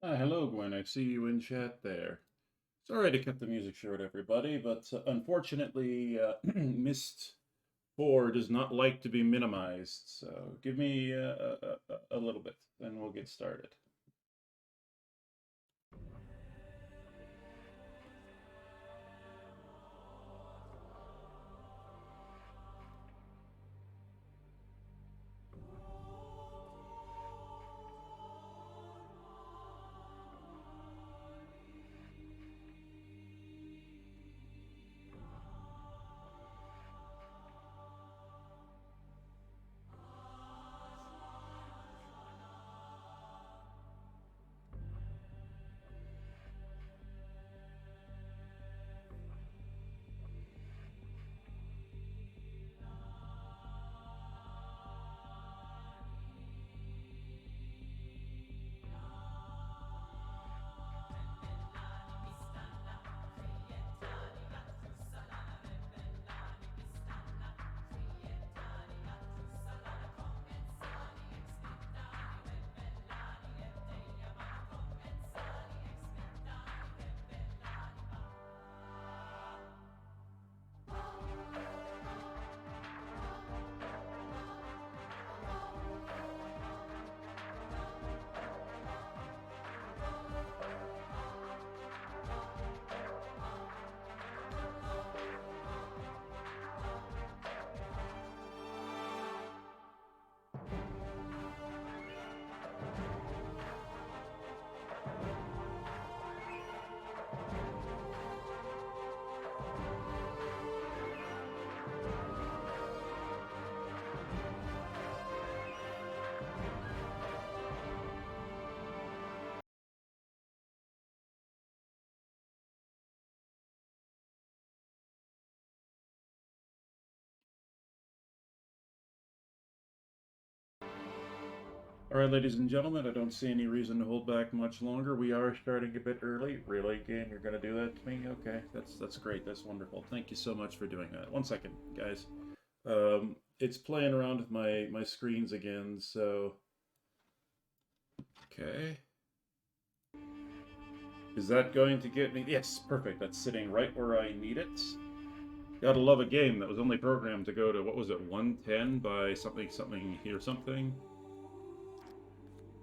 Hello, Gwen. I see you in chat there. Sorry to cut the music short, everybody, but unfortunately, Myst 4 does not like to be minimized. So give me a little bit, then we'll get started. All right, ladies and gentlemen, I don't see any reason to hold back much longer. We are starting a bit early. Really, game? You're going to do that to me? Okay, that's great. That's wonderful. Thank you so much for doing that. One second, guys. It's playing around with my screens again, so okay. Is that going to get me? Yes, perfect. That's sitting right where I need it. Gotta love a game that was only programmed to go to, what was it, 110 by something, something here, something?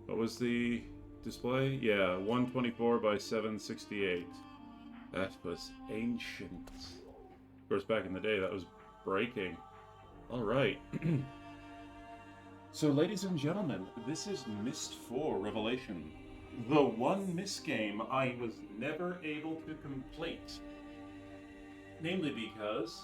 What was the display? Yeah, 124 by 768. That was ancient. Of course, back in the day, that was breaking. All right. So, ladies and gentlemen, this is Myst 4 Revelation. The one Myst game I was never able to complete. Namely because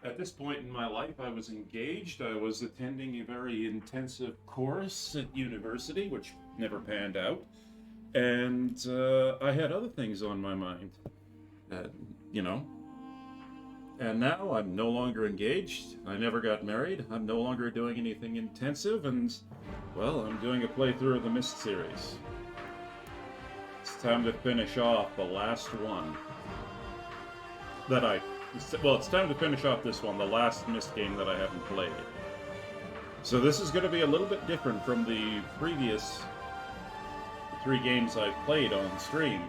at this point in my life, I was engaged. I was attending a very intensive course at university, which never panned out. And I had other things on my mind. Uh, you know, and now I'm no longer engaged. I never got married. I'm no longer doing anything intensive. And, well, I'm doing a playthrough of the Myst series. It's time to finish off the last one that well, it's time to finish off this one, the last Myst game that I haven't played. So this is going to be a little bit different from the previous 3 games I've played on stream.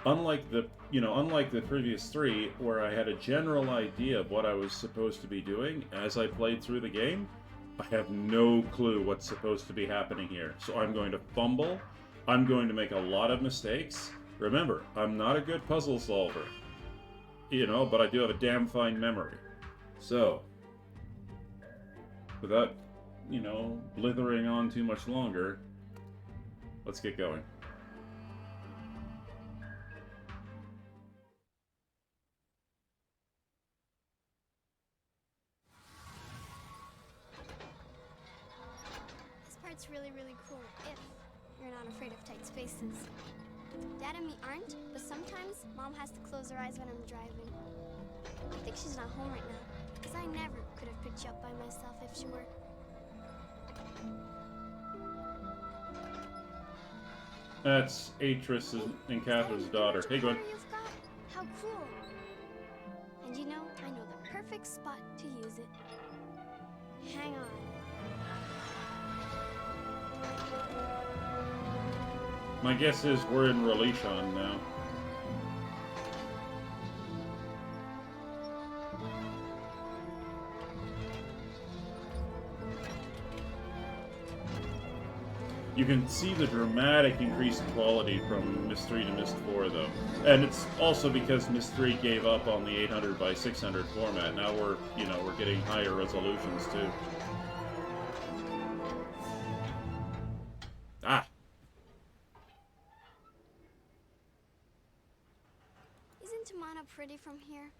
Unlike the previous 3, where I had a general idea of what I was supposed to be doing as I played through the game, I have no clue what's supposed to be happening here. So I'm going to fumble. I'm going to make a lot of mistakes. Remember, I'm not a good puzzle solver. But I do have a damn fine memory. So, without, blithering on too much longer, let's get going. This part's really, really cool if you're not afraid of tight spaces. Dad and me aren't, but sometimes Mom has to close her eyes when I'm driving. I think she's not home right now, because I never could have picked you up by myself if she were. That's Atris and Catherine's daughter. Hey, Gwen. You've got? How cool. And I know the perfect spot to use it. Hang on. My guess is we're in Relation now. You can see the dramatic increase in quality from Myst 3 to Myst 4, though. And it's also because Myst 3 gave up on the 800 by 600 format. Now we're getting higher resolutions, too. Ah! Isn't Tamana pretty from here?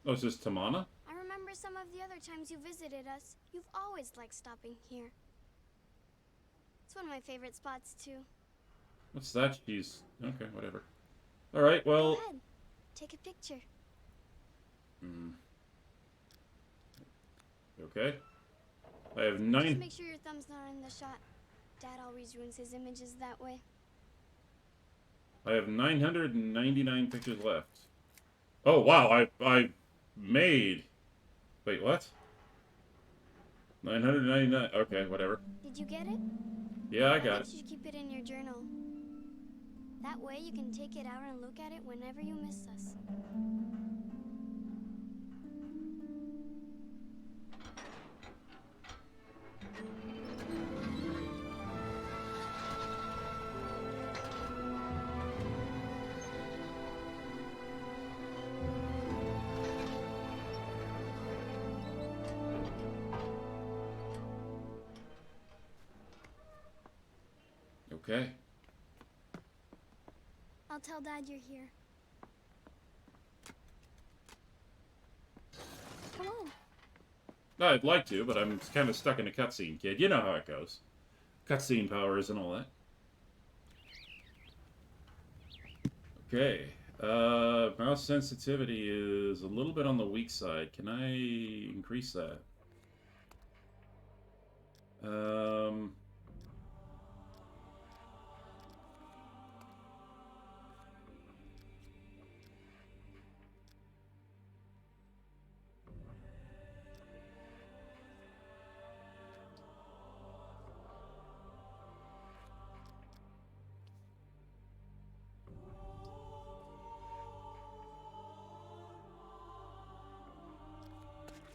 Oh, is this Tamana? I remember some of the other times you visited us. You've always liked stopping here. It's one of my favorite spots, too. What's that? She's... Okay, whatever. Alright, well... Go ahead. Take a picture. Okay. I have 9... Just make sure your thumb's not in the shot. Dad always ruins his images that way. I have 999 pictures left. Oh, wow, I made... Wait, what? 999... Okay, whatever. Did you get it? Yeah, I got it. You should keep it in your journal. That way you can take it out and look at it whenever you miss us. Okay. I'll tell Dad you're here. Come on. I'd like to, but I'm kind of stuck in a cutscene, kid. You know how it goes. Cutscene powers and all that. Okay. Mouse sensitivity is a little bit on the weak side. Can I increase that?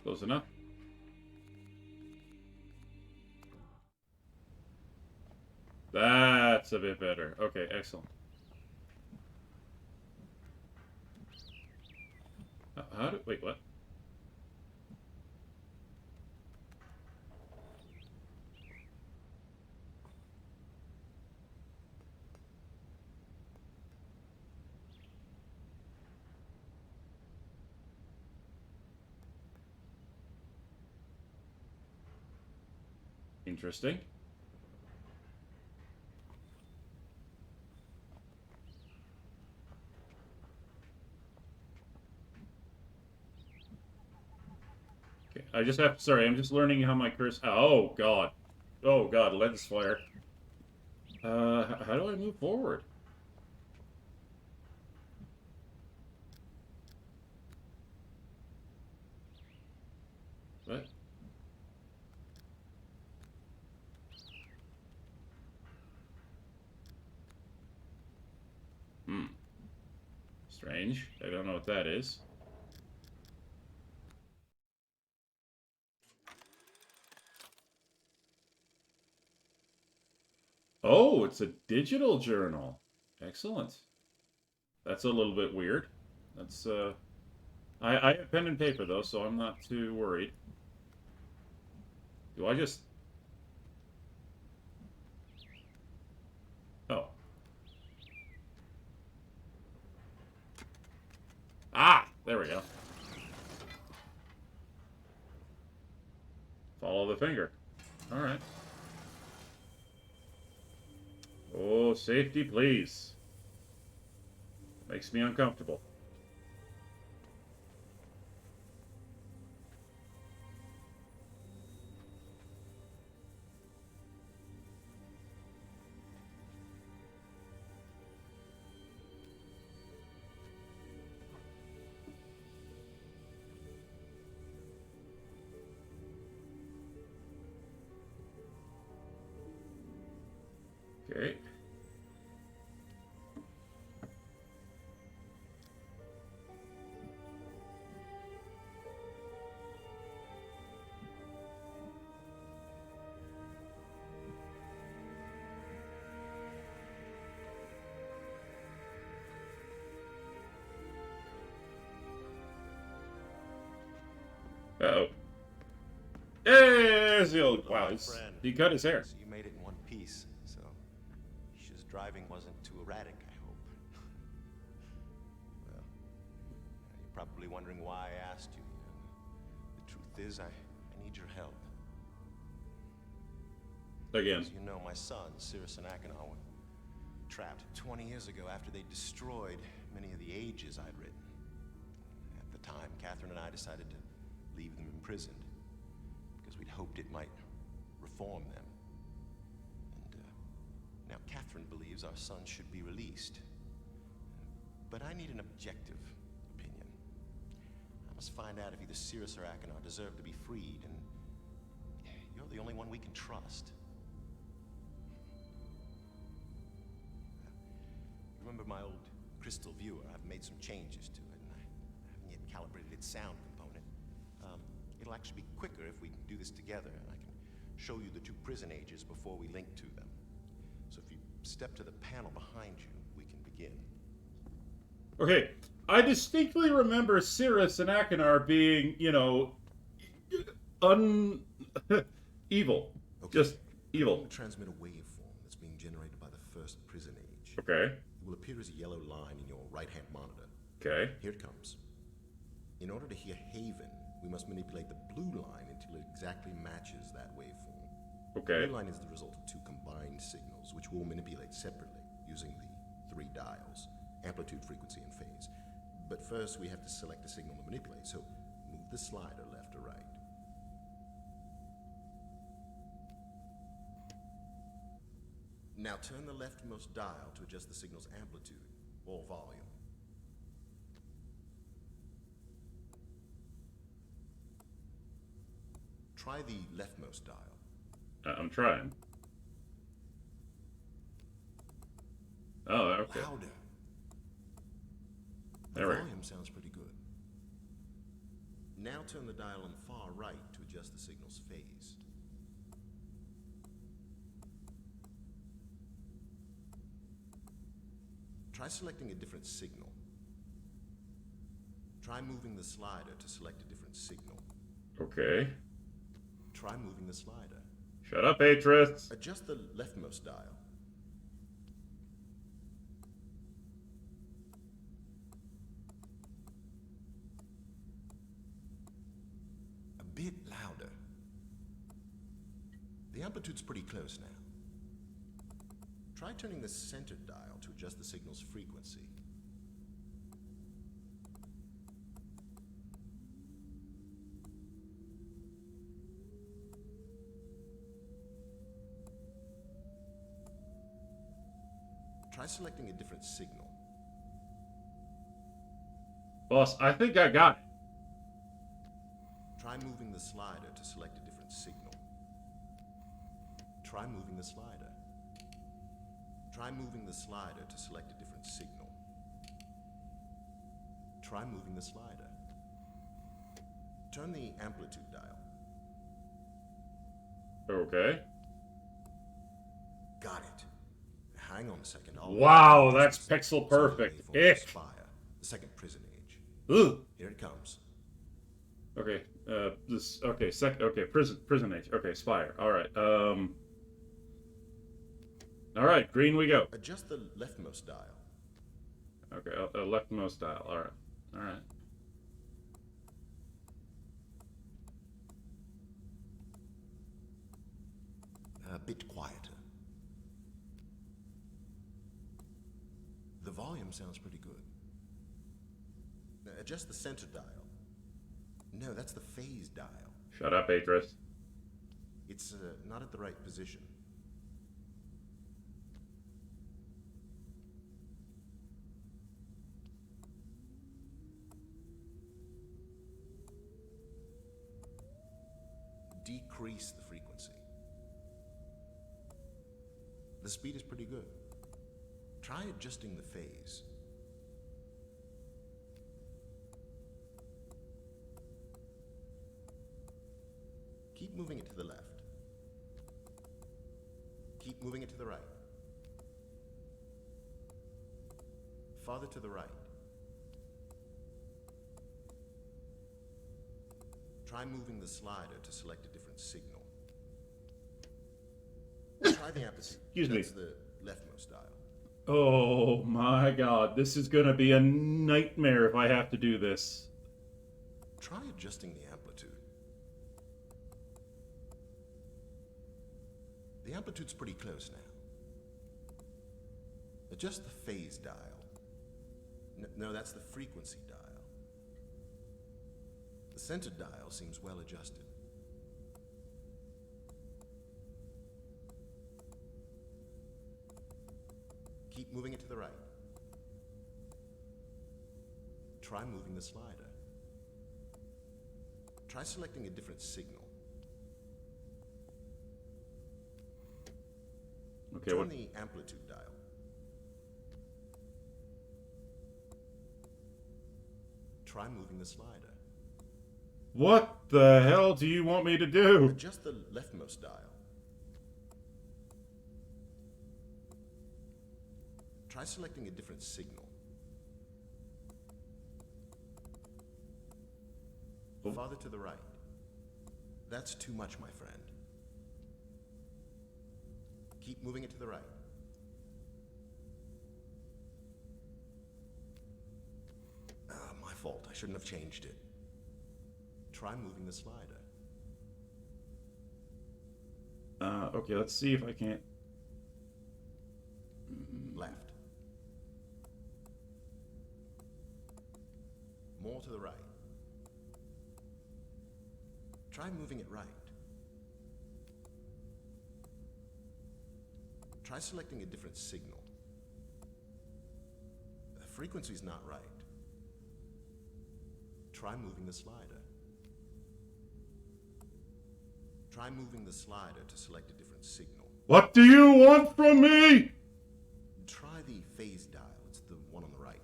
Close enough. That's a bit better. Okay, excellent. How do... Wait, what? Interesting. Okay, I just have... Sorry, I'm just learning how my cursor... Oh, God. Oh, God, lens flare. How do I move forward? What? Strange. I don't know what that is. Oh, it's a digital journal. Excellent. That's a little bit weird. That's, I have pen and paper, though, so I'm not too worried. Do I just... Oh. Ah! There we go. Follow the finger. Alright. Oh, safety, please. Makes me uncomfortable. Okay. Uh-oh. Hey, there's the old... Hello, Wow, my friend. he cut his hair. So you made it in one piece, so his driving wasn't too erratic, I hope. Well, you're probably wondering why I asked you. The truth is, I need your help. Again. As you know, my sons, Cirrus and Achenar, were trapped 20 years ago after they destroyed many of the ages I'd written. At the time, Catherine and I decided to leave them imprisoned because we'd hoped it might reform them. And now Catherine believes our sons should be released. But I need an objective opinion. I must find out if either Cirrus or Achenar deserve to be freed, and you're the only one we can trust. Remember my old crystal viewer? I've made some changes to it, and I haven't yet calibrated its sound component. It'll actually be quicker if we do this together, and I can show you the two prison ages before we link to them. So if you step to the panel behind you, we can begin. Okay, I distinctly remember Cirrus and Achenar being, you know, evil. Okay. Just I'm evil. going to transmit a waveform that's being generated by the first prison age. Okay. It will appear as a yellow line in your right-hand monitor. Okay. Here it comes. In order to hear Haven, we must manipulate the blue line until it exactly matches that waveform. Okay. The blue line is the result of two combined signals, which we'll manipulate separately using the 3 dials: amplitude, frequency, and phase. But first, we have to select a signal to manipulate, so move the slider left or right. Now turn the leftmost dial to adjust the signal's amplitude or volume. Try the leftmost dial. I'm trying. Oh, okay. Louder. The There we go. volume sounds pretty good. Now turn the dial on the far right to adjust the signal's phase. Try selecting a different signal. Try moving the slider to select a different signal. Okay. Try moving the slider. Shut up, Atris. Adjust the leftmost dial. A bit louder. The amplitude's pretty close now. Try turning the center dial to adjust the signal's frequency. Try selecting a different signal. Boss, I think I got it. Try moving the slider to select a different signal. Try moving the slider. Try moving the slider to select a different signal. Try moving the slider. Turn the amplitude dial. Okay. Got it. Hang on a second. Wow, that's pixel perfect. Waveform Ick. Spire, the second prison age. Ugh. Here it comes. Okay. Okay. Prison age. Okay. Spire. All right. All right. Green we go. Adjust the leftmost dial. Okay. Leftmost dial. All right. All right. A bit quieter. The volume sounds pretty good. Adjust the center dial. No, that's the phase dial. Shut up, Atris. It's not at the right position. Decrease the frequency. The speed is pretty good. Try adjusting the phase. Keep moving it to the left. Keep moving it to the right. Farther to the right. Try moving the slider to select a different signal. Try the amplitude. Excuse me. That's the leftmost dial. Oh my god, this is gonna be a nightmare if I have to do this. Try adjusting the amplitude. The amplitude's pretty close now. Adjust the phase dial. No, that's the frequency dial. The center dial seems well adjusted. Keep moving it to the right. Try moving the slider. Try selecting a different signal. Okay, Turn what? the amplitude dial. Try moving the slider. What the hell do you want me to do? Adjust the leftmost dial. Try selecting a different signal. Oh. Farther to the right. That's too much, my friend. Keep moving it to the right. My fault. I shouldn't have changed it. Try moving the slider. Okay, let's see if I can't. Left. More to the right. Try moving it right. Try selecting a different signal. The frequency's not right. Try moving the slider. Try moving the slider to select a different signal. What do you want from me? Try the phase dial. It's the one on the right.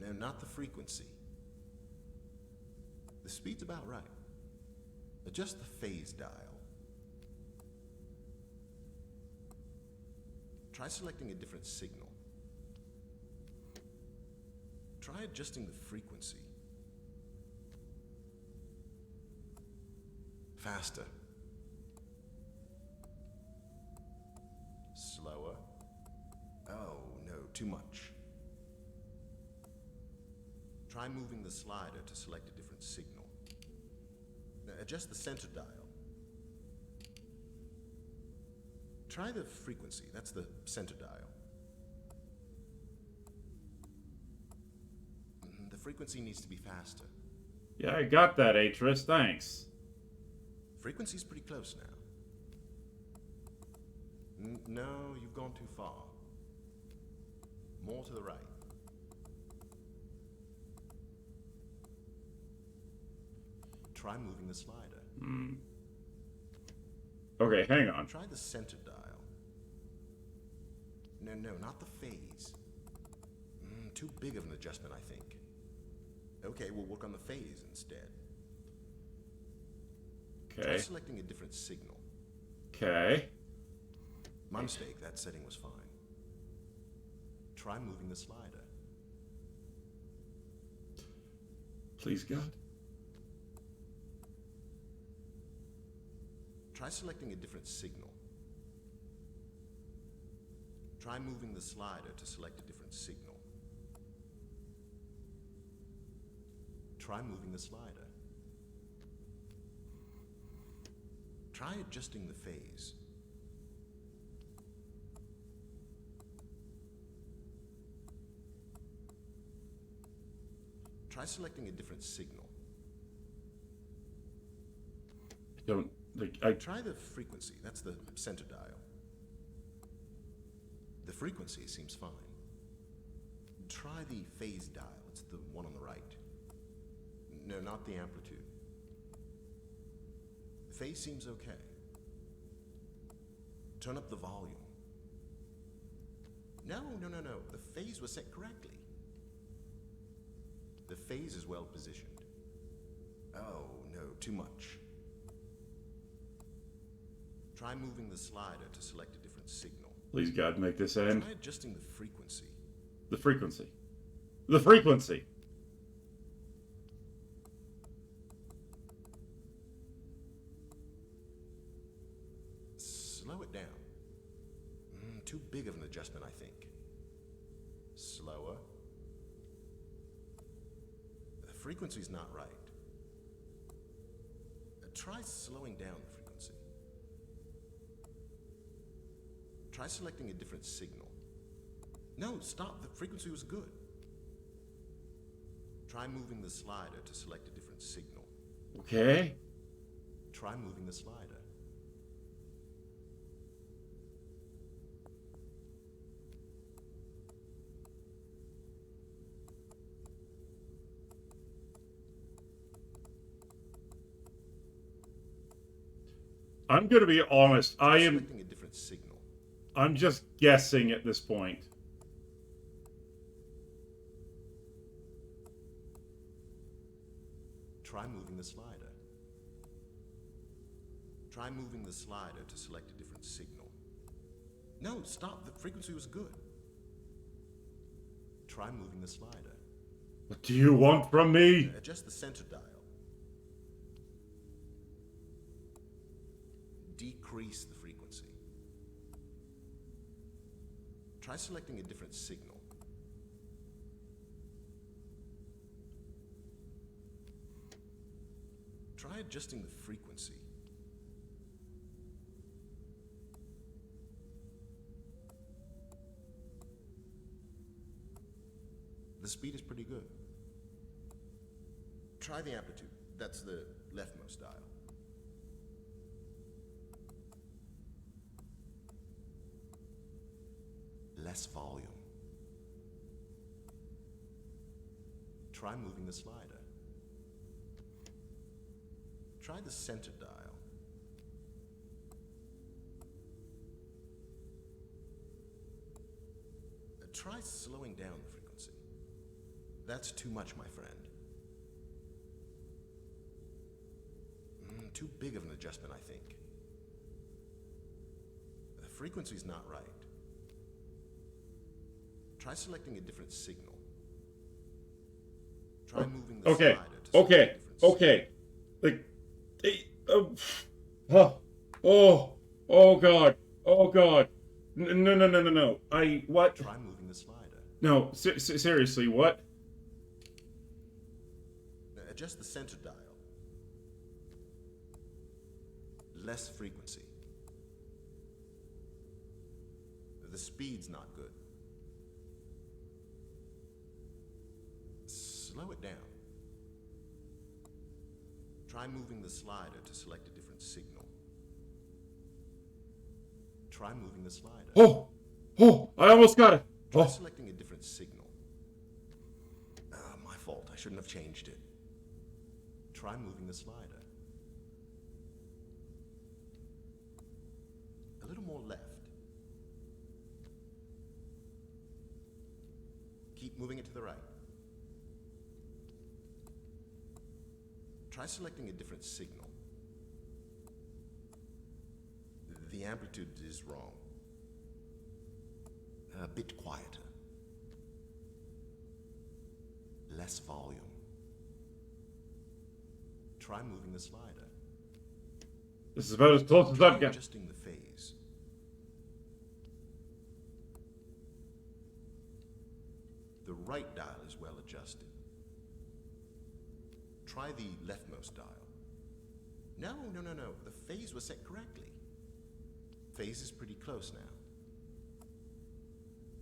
No, not the frequency. The speed's about right. Adjust the phase dial. Try selecting a different signal. Try adjusting the frequency. Faster. Slower. Oh, no, too much. Try moving the slider to select a different signal. Now, adjust the center dial. Try the frequency. That's the center dial. The frequency needs to be faster. Yeah, I got that, Atris. Thanks. Frequency's pretty close now. No, you've gone too far. More to the right. Try moving the slider. Okay, hang on. Try the center dial. No, not the phase. Too big of an adjustment, I think. Okay, we'll work on the phase instead. Try Okay. selecting a different signal. Okay. My mistake, that setting was fine. Try moving the slider. Please, God. Try selecting a different signal. Try moving the slider to select a different signal. Try moving the slider. Try adjusting the phase. Try selecting a different signal. Don't like Try the frequency. That's the center dial. The frequency seems fine. Try the phase dial. It's the one on the right. No, not the amplitude. The phase seems okay. Turn up the volume. No. The phase was set correctly. The phase is well positioned. Oh, no, too much. Try moving the slider to select a different signal. Please, God, make this end. Try adjusting the frequency. The frequency. The frequency. Slow it down. Too big of an adjustment, I think. Slower. The frequency's not right. Try slowing down the frequency. Try selecting a different signal. No, stop. The frequency was good. Try moving the slider to select a different signal. Okay. Try moving the slider. I'm gonna be honest. Try selecting a different signal. I'm just guessing at this point. Try moving the slider. Try moving the slider to select a different signal. No, stop. The frequency was good. Try moving the slider. What do you want from me? Adjust the center dial. Decrease the frequency. Try selecting a different signal. Try adjusting the frequency. The speed is pretty good. Try the amplitude. That's the leftmost dial. Less volume. Try moving the slider. Try the center dial. Try slowing down the frequency. That's too much, my friend. Too big of an adjustment, I think. The frequency's not right. Try selecting a different signal. Try moving the slider to select a different signal. Like, oh God, no. What? Try moving the slider. No, seriously, what? Adjust the center dial. Less frequency. The speed's not good. Slow it down. Try moving the slider to select a different signal. Try moving the slider. Oh, I almost got it. Try selecting a different signal. My fault. I shouldn't have changed it. Try moving the slider. A little more left. Keep moving it to the right. Try selecting a different signal. The amplitude is wrong. A bit quieter. Less volume. Try moving the slider. This is about as close as I've got. Adjusting the phase. The right dial is well adjusted. Try the leftmost dial. No. The phase was set correctly. Phase is pretty close now.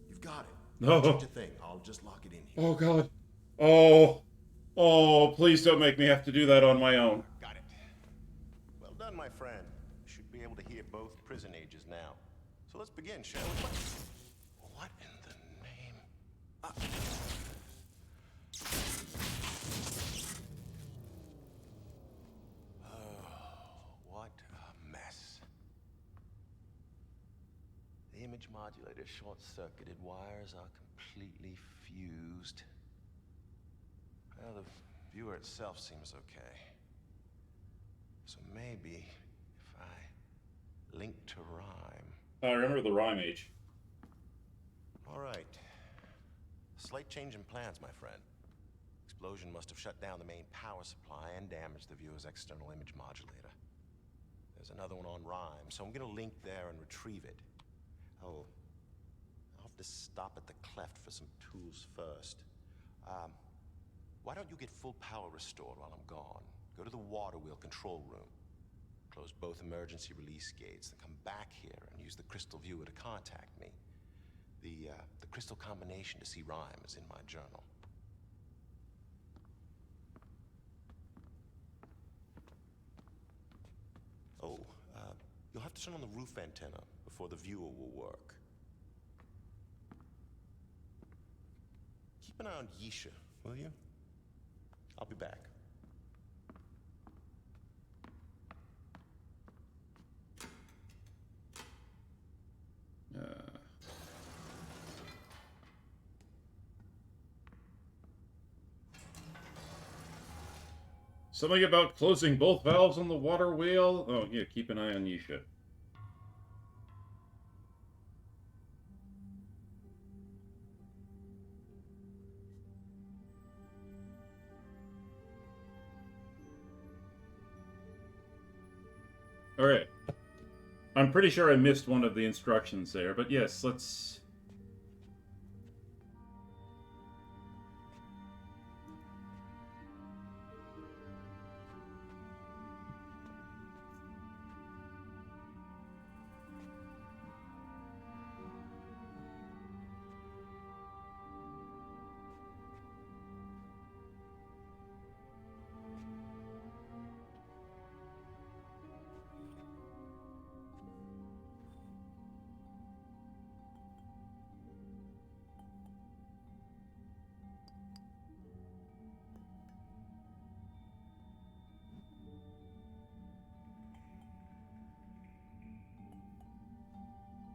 You've got it. No. Don't change a thing. I'll just lock it in here. Oh God. Oh, please don't make me have to do that on my own. Got it. Well done, my friend. You should be able to hear both prison ages now. So let's begin, shall we? What in the name? What a mess. The image modulator short-circuited, wires are completely fused. Well, the viewer itself seems okay. So maybe if I link to rhyme. I remember the rhyme age. All right. Slight change in plans, my friend. Explosion must have shut down the main power supply and damaged the viewer's external image modulator. There's another one on Rhyme, so I'm gonna link there and retrieve it. Oh, I'll have to stop at the cleft for some tools first. Why don't you get full power restored while I'm gone? Go to the water wheel control room. Close both emergency release gates, then come back here and use the crystal viewer to contact me. The crystal combination to see Rhyme is in my journal. Oh, you'll have to turn on the roof antenna before the viewer will work. Keep an eye on Yisha, will you? I'll be back. Something about closing both valves on the water wheel? Oh, yeah, keep an eye on Yisha. Alright. I'm pretty sure I missed one of the instructions there, but yes, let's...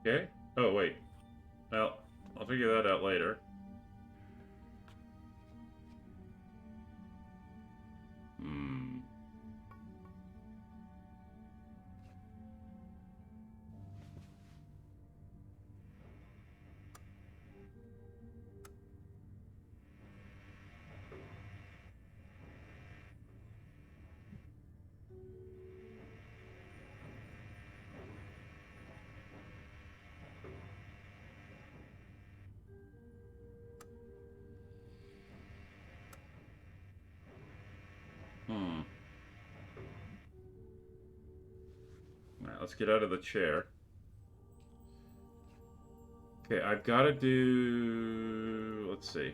Okay. Oh, wait. Well, I'll figure that out later. Hmm. Hmm. Alright, let's get out of the chair. Okay, I've got to do... Let's see.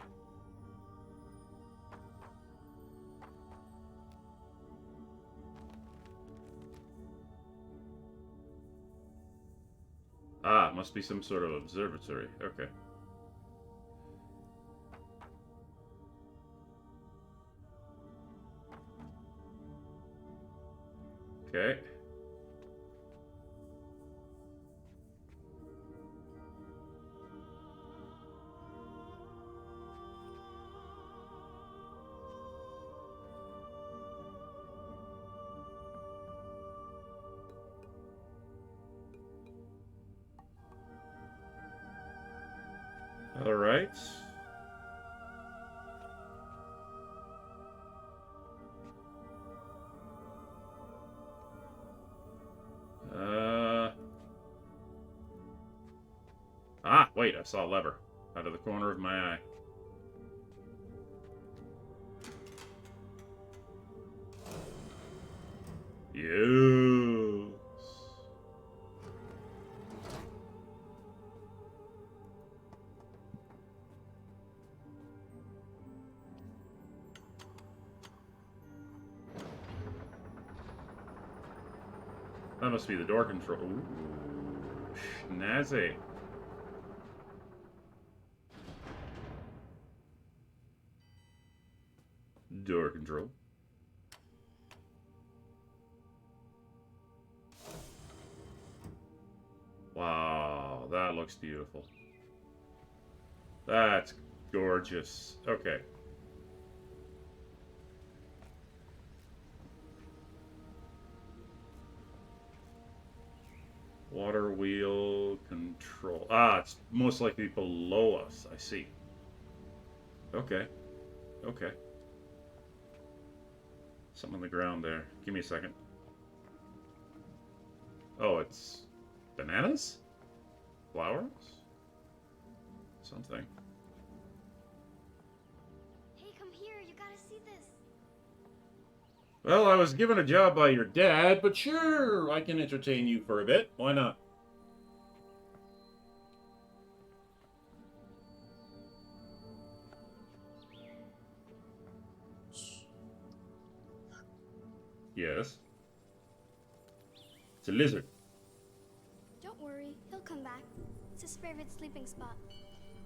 Ah, must be some sort of observatory. Okay. Okay. All right. Ah, wait, I saw a lever out of the corner of my eye. Yes. That must be the door control. Ooh, snazzy. Door control. Wow, that looks beautiful. That's gorgeous. Okay. Water wheel control. Ah, it's most likely below us. I see. Okay. Okay. Something on the ground there. Give me a second. Oh, it's bananas? Flowers? Something. Hey, come here. You gotta see this. Well, I was given a job by your dad, but sure, I can entertain you for a bit. Why not? Yes. It's a lizard. Don't worry, he'll come back. It's his favorite sleeping spot.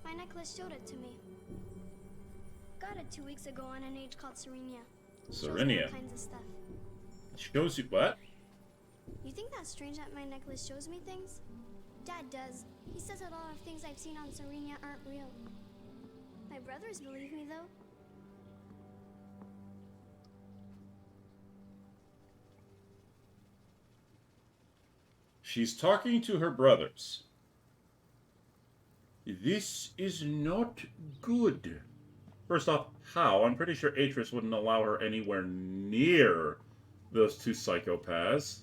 My necklace showed it to me. Got it 2 weeks ago on an age called Serenia. Shows me Serenia. all kinds of stuff. Shows you what? You think that's strange that my necklace shows me things? Dad does. He says a lot of things I've seen on Serenia aren't real. My brothers believe me, though. She's talking to her brothers. This is not good. First off, how? I'm pretty sure Atris wouldn't allow her anywhere near those two psychopaths.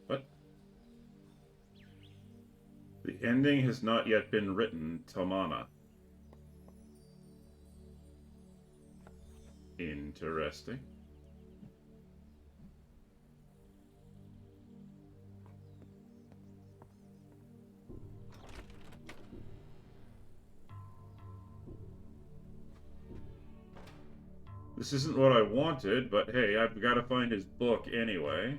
What? The ending has not yet been written, Tomana. Interesting. This isn't what I wanted, but hey, I've got to find his book anyway.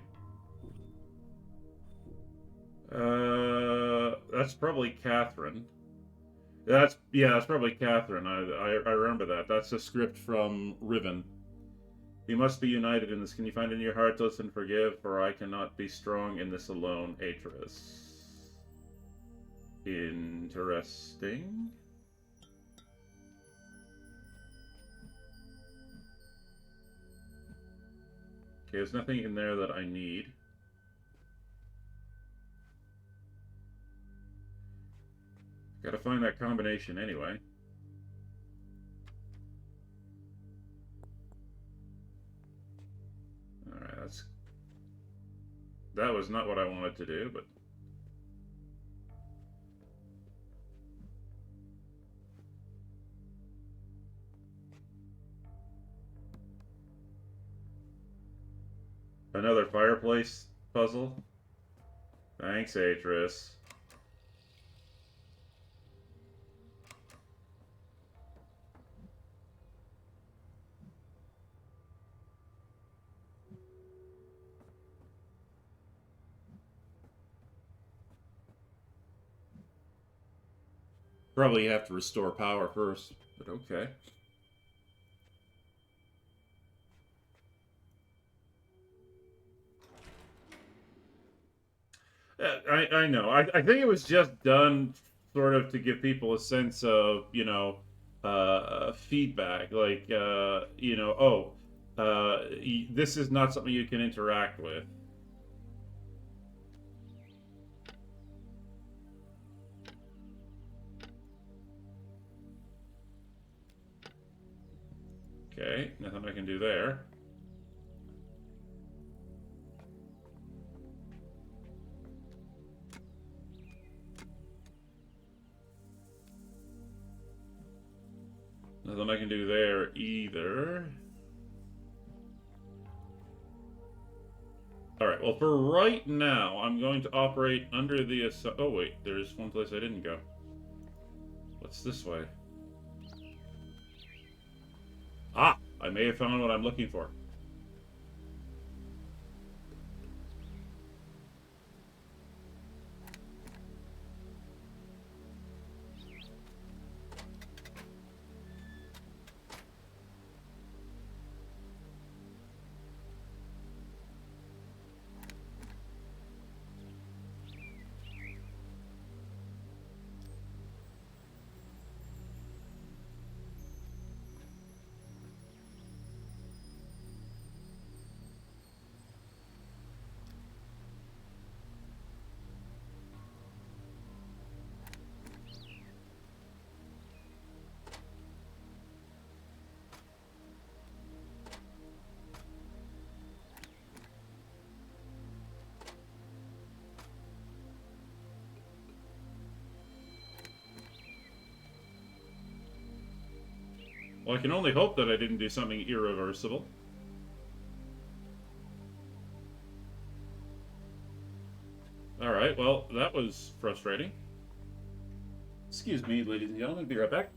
That's probably Catherine. That's probably Catherine. I remember that. That's a script from Riven. We must be united in this. Can you find it in your heart to listen and forgive? For I cannot be strong in this alone, Atris. Interesting. Okay, there's nothing in there that I need. Gotta find that combination anyway. Alright, that was not what I wanted to do, but... Another fireplace puzzle? Thanks, Atris. Probably have to restore power first, but okay. I know. I think it was just done sort of to give people a sense of, feedback. Like, this is not something you can interact with. Okay, nothing I can do there. Nothing I can do there either. Alright, well for right now, I'm going to operate under the... Oh wait, there's one place I didn't go. What's this way? Ah! I may have found what I'm looking for. Well, I can only hope that I didn't do something irreversible. Alright, well, that was frustrating. Excuse me, ladies and gentlemen, be right back.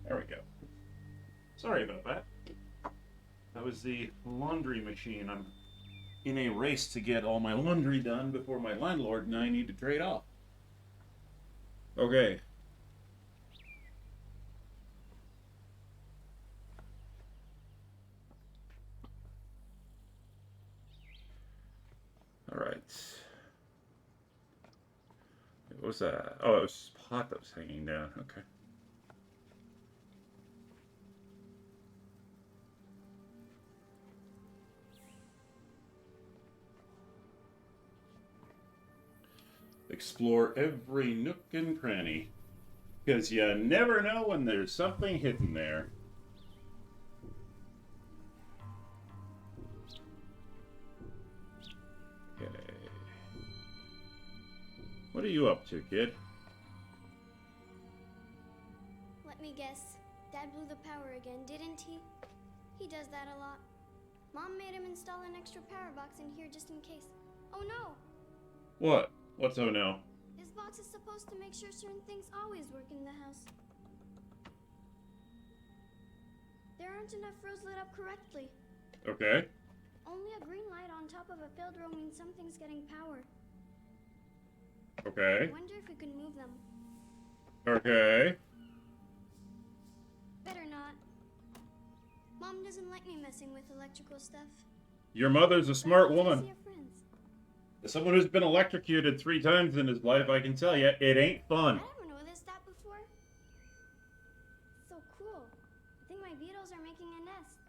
There we go. Sorry about that. That was the laundry machine. I'm in a race to get all my laundry done before my landlord and I need to trade off. Okay. Alright. What was that? Oh, it was pot that was hanging down. Okay. Explore every nook and cranny, because you never know when there's something hidden there. Okay. What are you up to, kid? Let me guess. Dad blew the power again, didn't he? He does that a lot. Mom made him install an extra power box in here just in case. Oh no! What? What's oh no? This box is supposed to make sure certain things always work in the house. There aren't enough rows lit up correctly. Okay. Only a green light on top of a failed row means something's getting power. Okay. I wonder if we can move them. Okay. Better not. Mom doesn't like me messing with electrical stuff. Your mother's a smart But I woman. see your friends. As someone who's been electrocuted 3 times in his life, I can tell you, it ain't fun. I never noticed that before. So cool. I think my beetles are making a nest.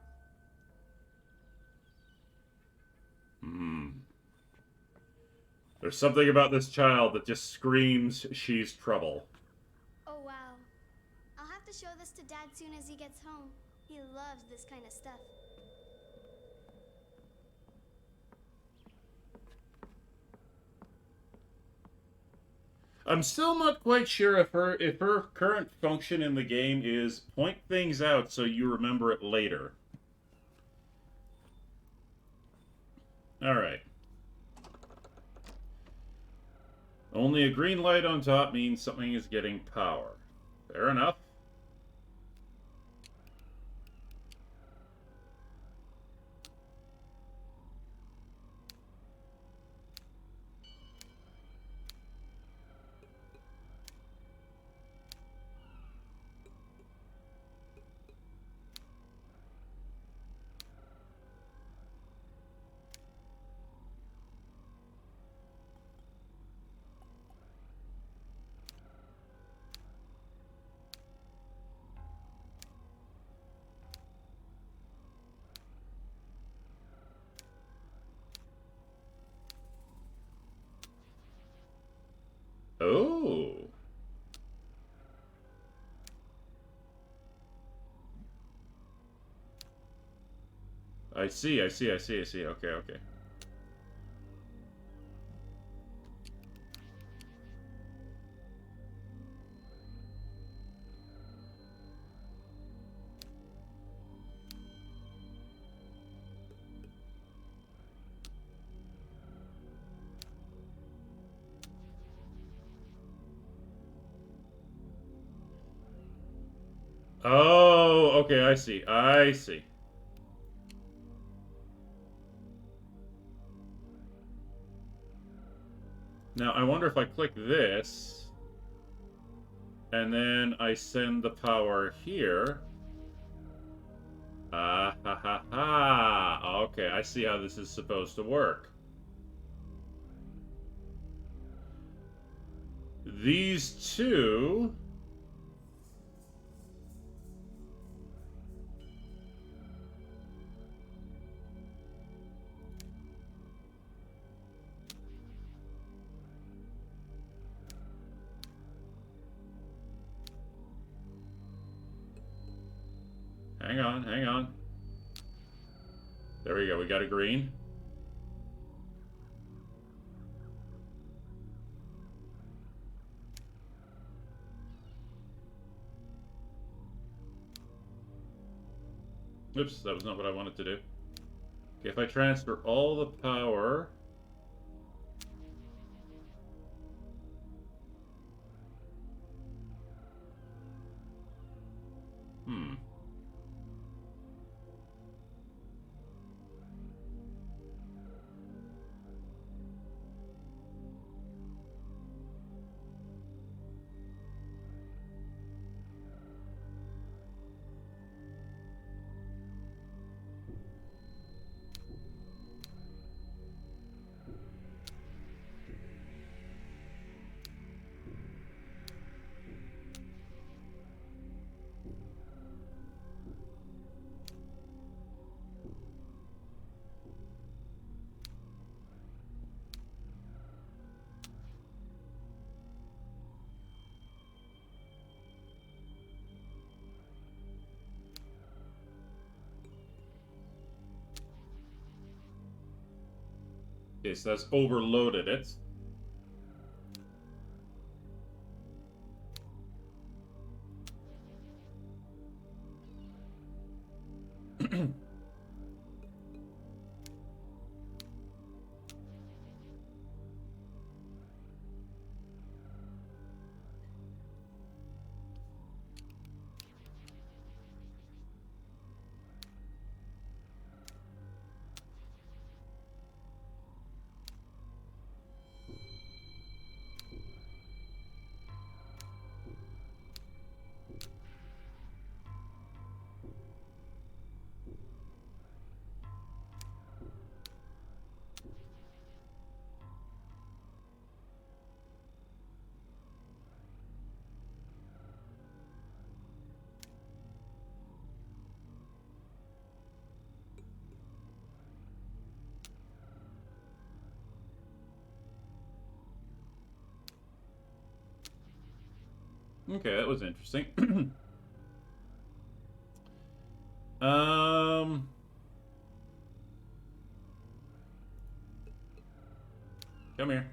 There's something about this child that just screams she's trouble. Oh wow. I'll have to show this to Dad soon as he gets home. He loves this kind of stuff. I'm still not quite sure if her current function in the game is point things out so you remember it later. Alright. Only a green light on top means something is getting power. Fair enough. Oh. I see. Okay. Oh, okay, I see. Now, I wonder if I click this, and then I send the power here. Ah, ha, ha, ha. Okay, I see how this is supposed to work. These two... Hang on, hang on. There we go, we got a green. Oops, that was not what I wanted to do. Okay, if I transfer all the power... Okay, so that's overloaded it. Okay, that was interesting. Um... Come here.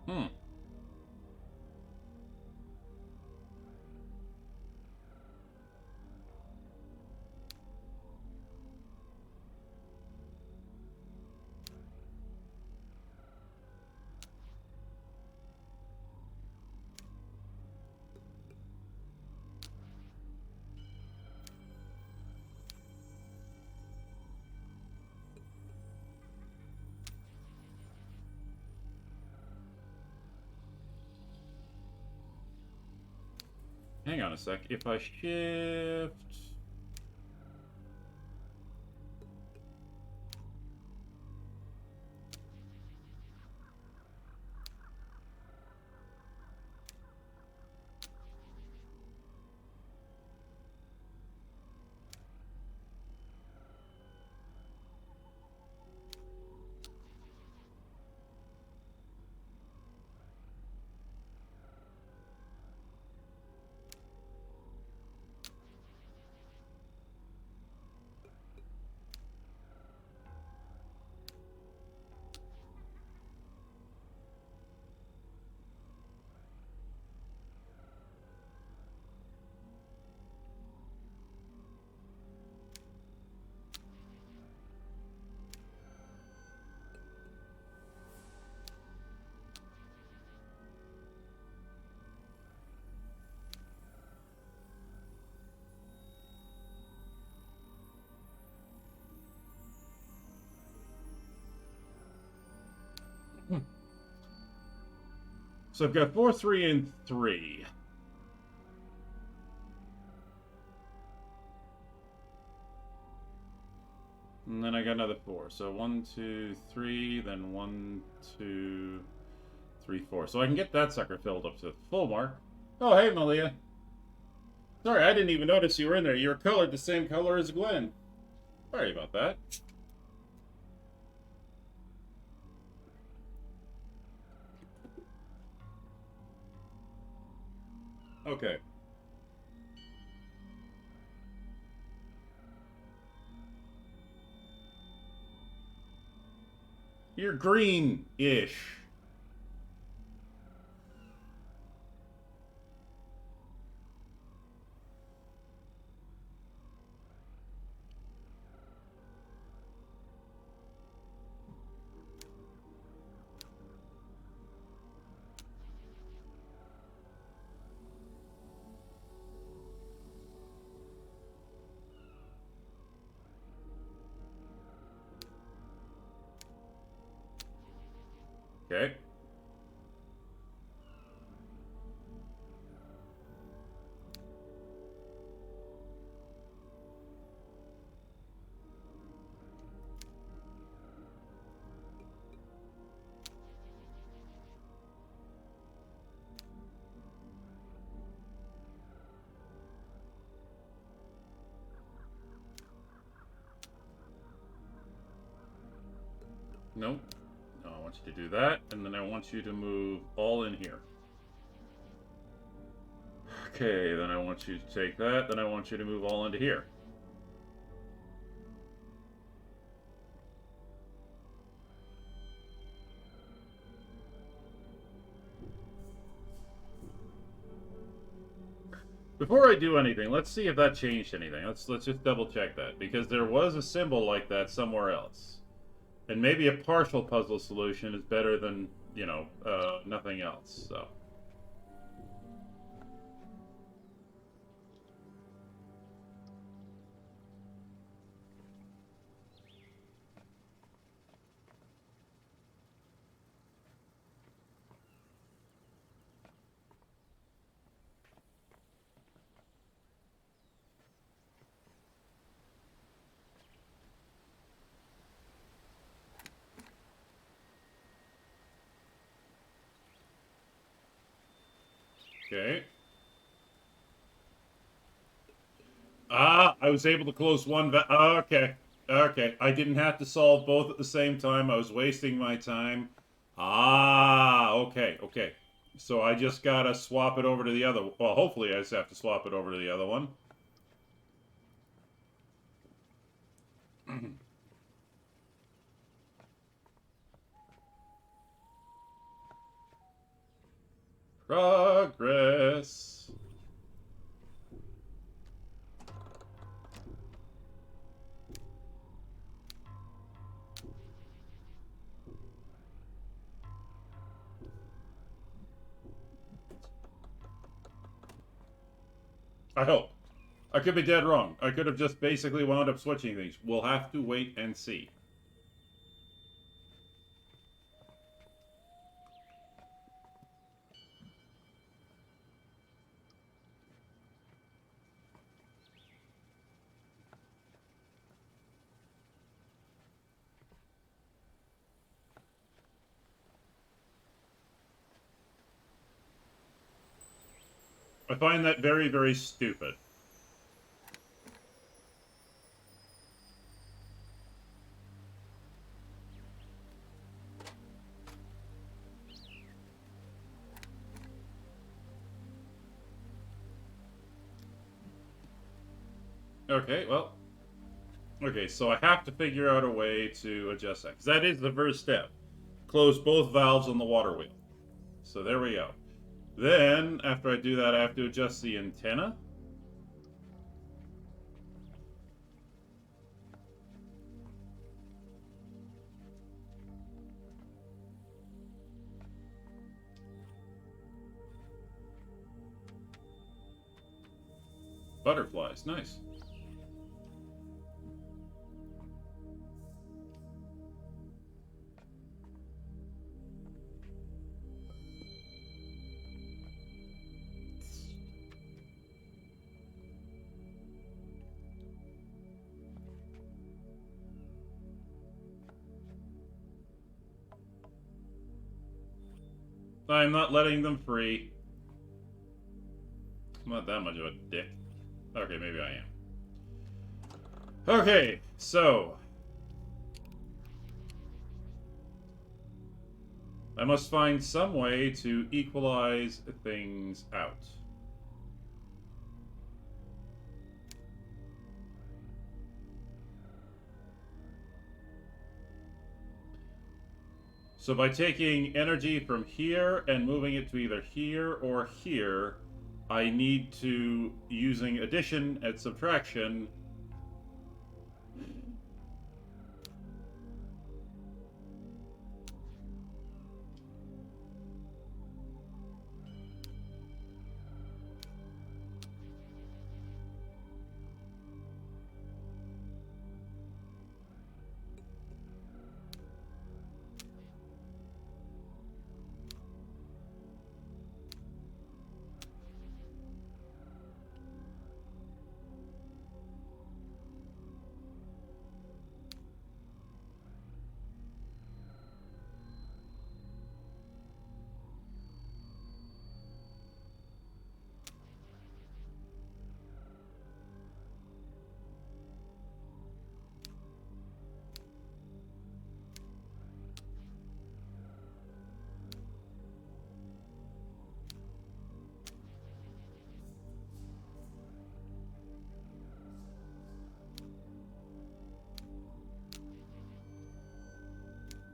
Hmm. Hang on a sec. If I shift... So I've got 4, 3, and 3. And then I got another 4. So 1, 2, 3, then 1, 2, 3, 4. So I can get that sucker filled up to the full mark. Oh, hey, Malia. Sorry, I didn't even notice you were in there. You were colored the same color as Gwen. Sorry about that. Okay. You're green-ish. Okay. Nope. No, I want you to do that, and then I want you to move all in here. Okay, then I want you to take that, then I want you to move all into here. Before I do anything, let's see if that changed anything. Let's just double check that, because there was a symbol like that somewhere else. And maybe a partial puzzle solution is better than, you know, nothing else, so. Okay. Ah, I was able to close one okay. Okay. I didn't have to solve both at the same time. I was wasting my time. Ah, okay, okay. So I just gotta swap it over to the other. Well, hopefully I just have to swap it over to the other one. Progress. I hope. I could be dead wrong. I could have just basically wound up switching things. We'll have to wait and see. I find that very, very stupid. Okay, well. Okay, so I have to figure out a way to adjust that. Because that is the first step. Close both valves on the water wheel. So there we go. Then, after I do that, I have to adjust the antenna. Butterflies, nice. I'm not letting them free. I'm not that much of a dick. Okay, maybe I am. Okay, so... I must find some way to equalize things out. So by taking energy from here and moving it to either here or here, I need to, using addition and subtraction,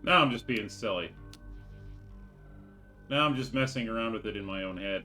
now I'm just being silly. Now I'm just messing around with it in my own head.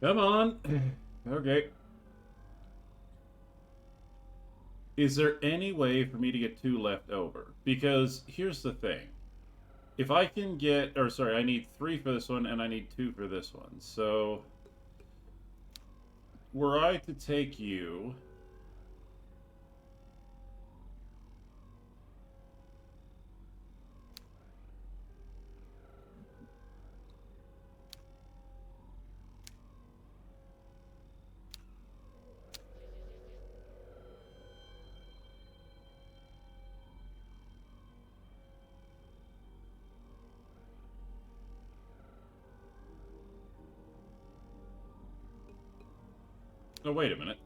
Come on. Okay. Is there any way for me to get 2 left over? Because here's the thing. If I can get... Or, sorry, I need 3 for this one, and I need 2 for this one. So... Were I to take you... Oh, wait a minute.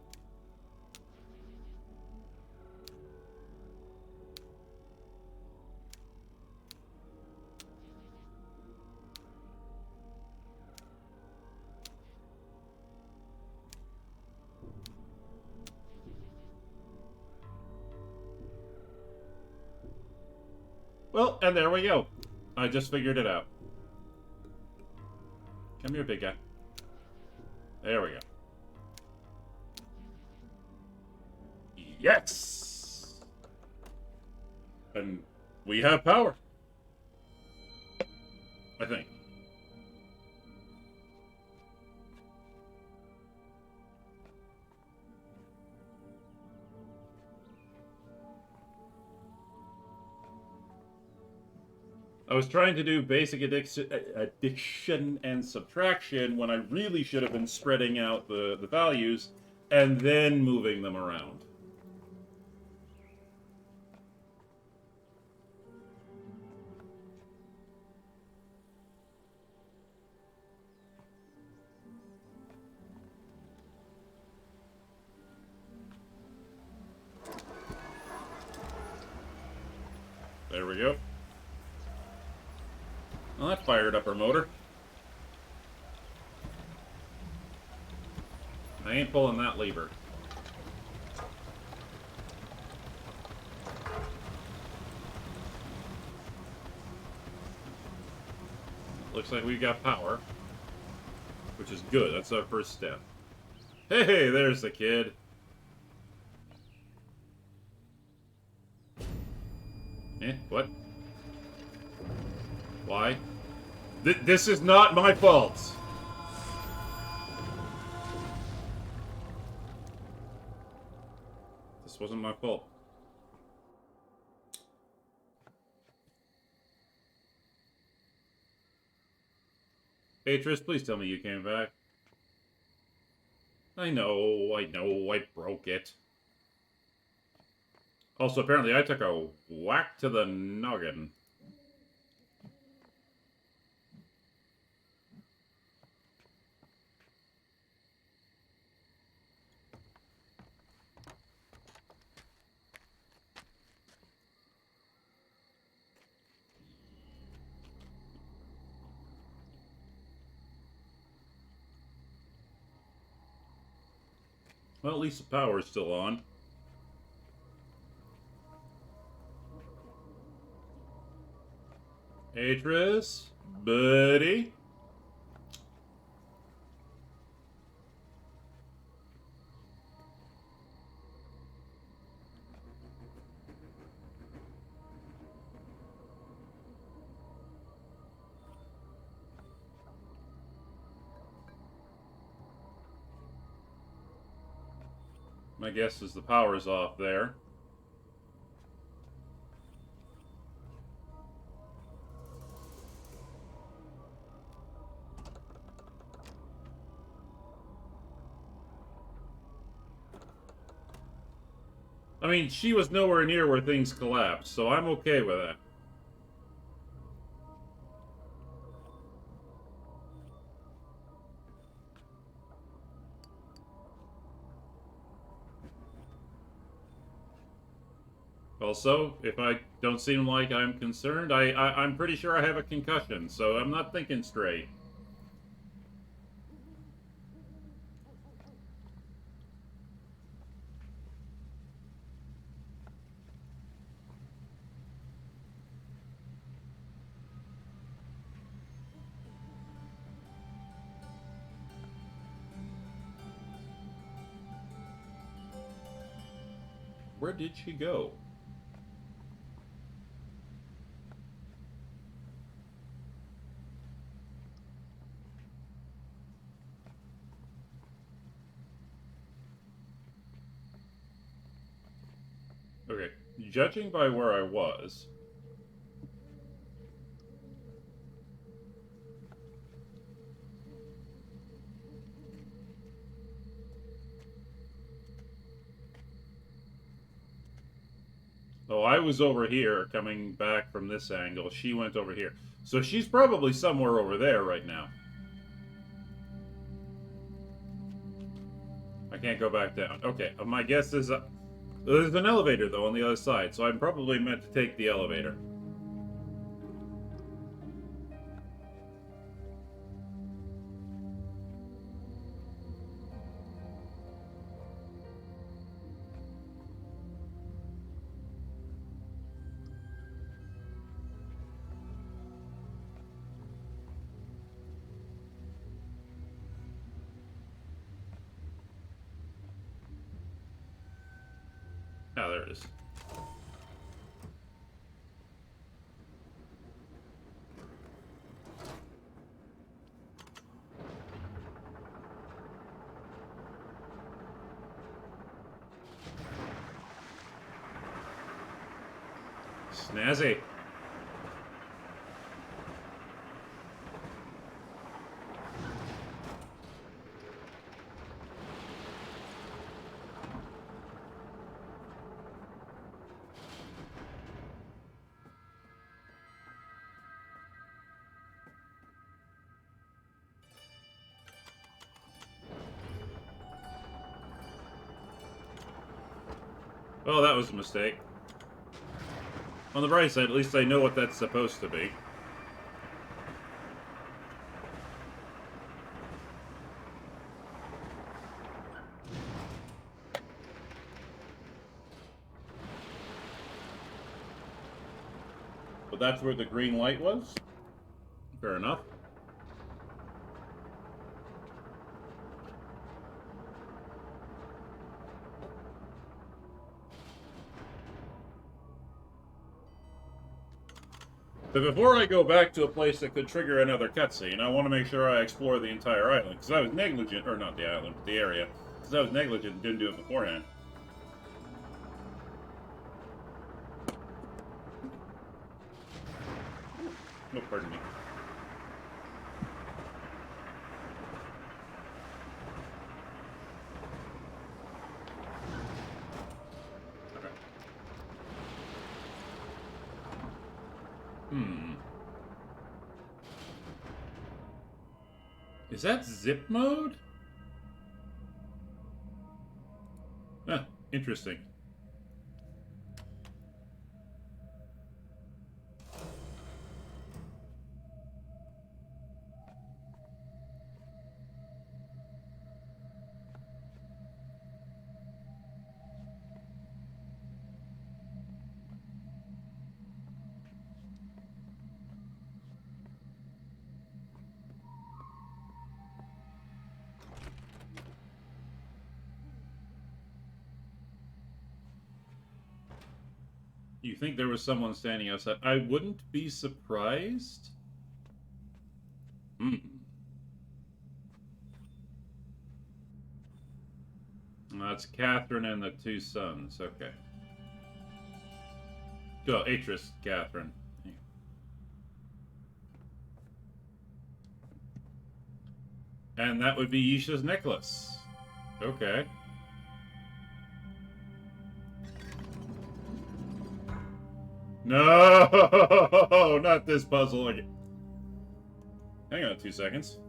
Well, and there we go. I just figured it out. Come here, big guy. There we go. Yes! And we have power. I think. I was trying to do basic addition and subtraction when I really should have been spreading out the values and then moving them around. There we go. Well, that fired up our motor. I ain't pulling that lever. Looks like we've got power, which is good. That's our first step. Hey, there's the kid. What? Why? This is not my fault! This wasn't my fault. Beatrice, please tell me you came back. I know, I broke it. Also, apparently I took a whack to the noggin. Well, at least the power's still on. Beatrice, buddy. My guess is the power's off there. I mean, she was nowhere near where things collapsed, so I'm okay with that. Also, if I don't seem like I'm concerned, I'm pretty sure I have a concussion, so I'm not thinking straight. Where did she go? Okay, judging by where I was... Oh, I was over here, coming back from this angle. She went over here. So she's probably somewhere over there right now. I can't go back down. Okay, my guess is... there's an elevator, though, on the other side, so I'm probably meant to take the elevator. Ah, there it is. Snazzy. Well, that was a mistake. On the bright side, at least I know what that's supposed to be. But that's where the green light was? Fair enough. But before I go back to a place that could trigger another cutscene, I want to make sure I explore the entire island. Because I was negligent, or not the island, but the area. Because I was negligent and didn't do it beforehand. Oh, pardon me. Okay. Is that zip mode? Huh, interesting. You think there was someone standing outside? I wouldn't be surprised. Hmm. That's Catherine and the two sons. Okay. Oh, Atris, Catherine. And that would be Yisha's necklace. Okay. No, not this puzzle again. Hang on 2 seconds.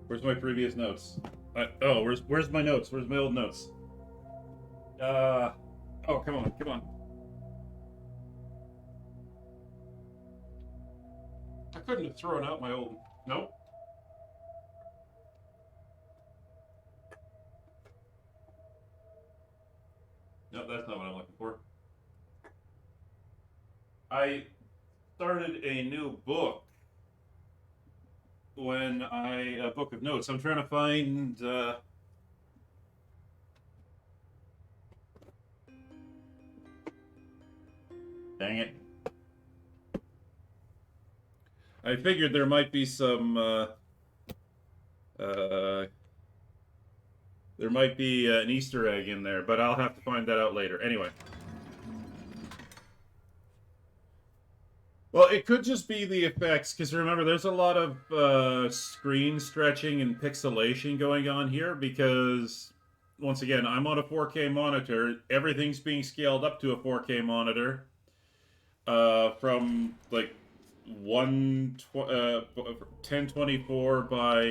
Where's my previous notes? Oh, where's my notes? Where's my old notes? Oh, come on, come on. I couldn't have thrown out my old... Nope. No, that's not what I'm looking for. I started a new book when a book of notes. I'm trying to find dang it. I figured there might be some there might be an Easter egg in there, but I'll have to find that out later. Anyway. Well, it could just be the effects, because remember, there's a lot of screen stretching and pixelation going on here, because, once again, I'm on a 4K monitor. Everything's being scaled up to a 4K monitor from, like, 1024 by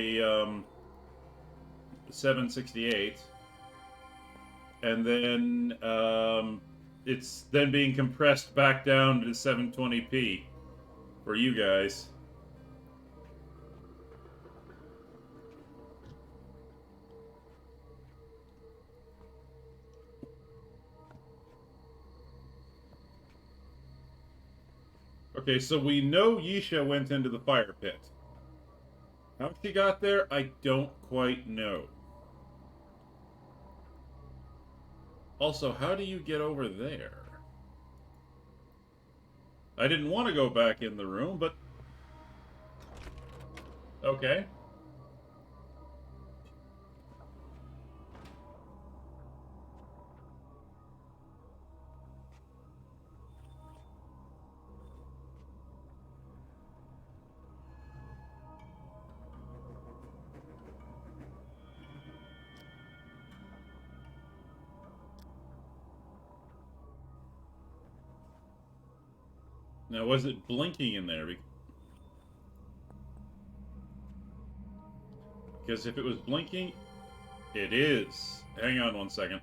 768. And then it's then being compressed back down to 720p for you guys. Okay, so we know Yisha went into the fire pit. How she got there, I don't quite know. Also, how do you get over there? I didn't want to go back in the room, but... Okay. Now, was it blinking in there? Because if it was blinking, it is. Hang on 1 second.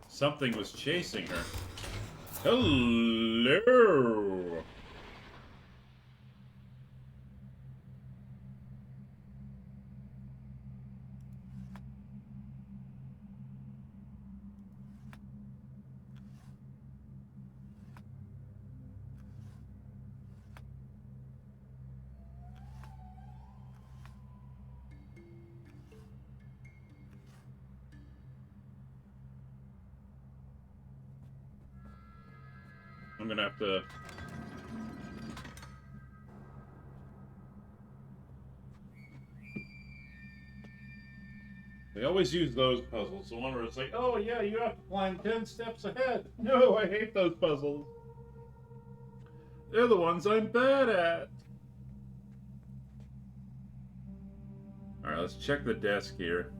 Something was chasing her. Hello! I'm gonna have to... They always use those puzzles. The one where it's like, oh yeah, you have to plan 10 steps ahead. No, I hate those puzzles. They're the ones I'm bad at. Alright, let's check the desk here.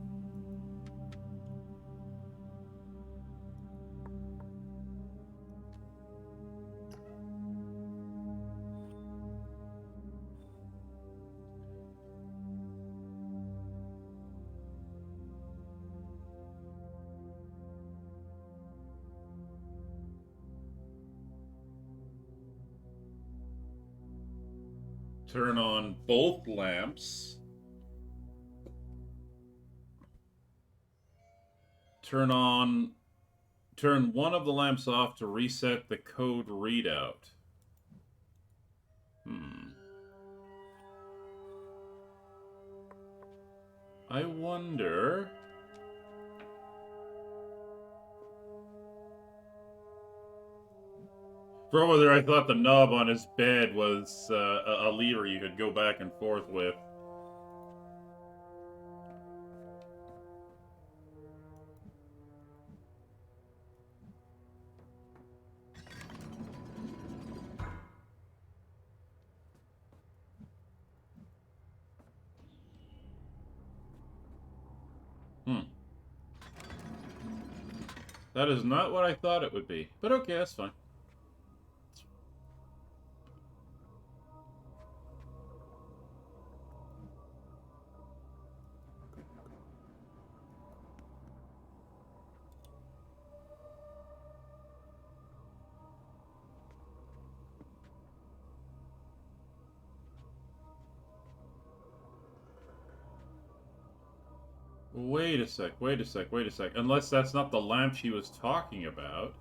Turn on both lamps. Turn one of the lamps off to reset the code readout. I wonder... For whether I thought the knob on his bed was a lever you could go back and forth with. That is not what I thought it would be. But okay, that's fine. Wait a sec. Unless that's not the lamp she was talking about.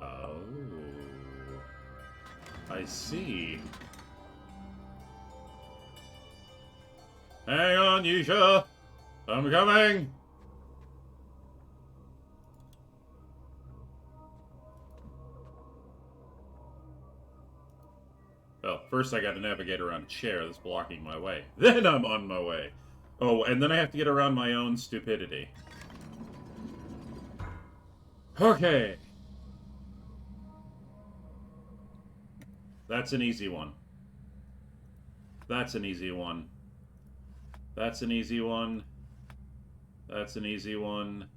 Oh. I see. Hang on, Yusha! I'm coming! Well, first I gotta navigate around a chair that's blocking my way. Then I'm on my way. Oh, and then I have to get around my own stupidity. Okay. That's an easy one. That's an easy one. That's an easy one. That's an easy one.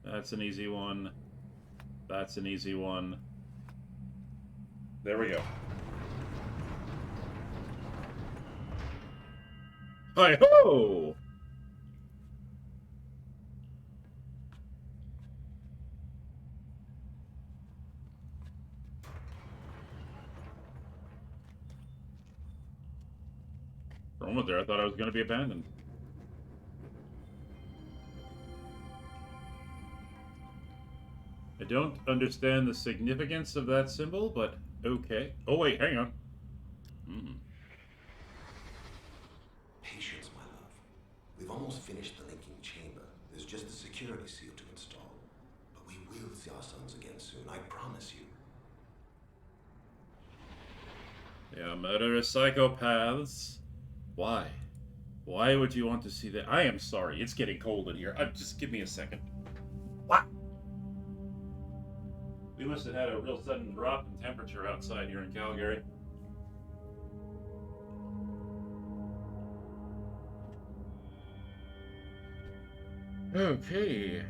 That's an easy one. That's an easy one. There we go. Hi-ho! For a moment there, I thought I was going to be abandoned. I don't understand the significance of that symbol, but okay. Oh, wait, hang on. Patience, my love. We've almost finished the linking chamber. There's just the security seal to install. But we will see our sons again soon, I promise you. Yeah, murderous psychopaths. Why? Why would you want to see that? I am sorry, it's getting cold in here. Just give me a second. What? We must have had a real sudden drop in temperature outside here in Calgary. Okay.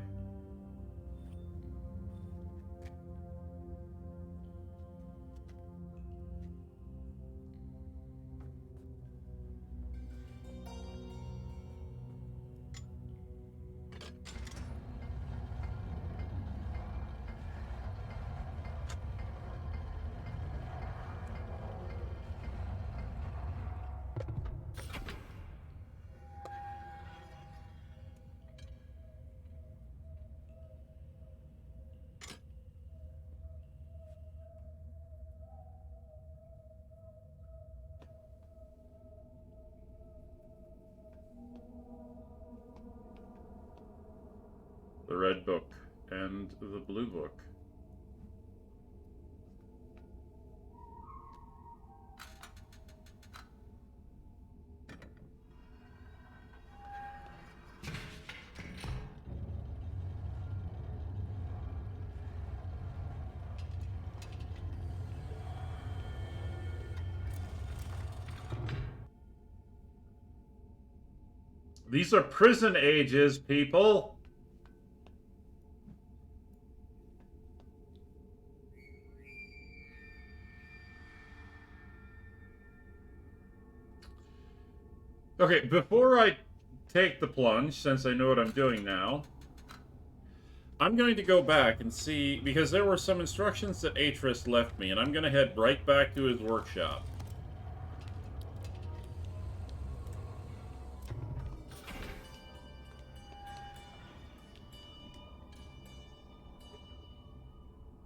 The red book and the blue book. These are prison ages, people. Okay, before I take the plunge, since I know what I'm doing now, I'm going to go back and see, because there were some instructions that Atris left me, and I'm going to head right back to his workshop.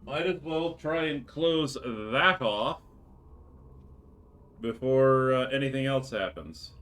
Might as well try and close that off before anything else happens.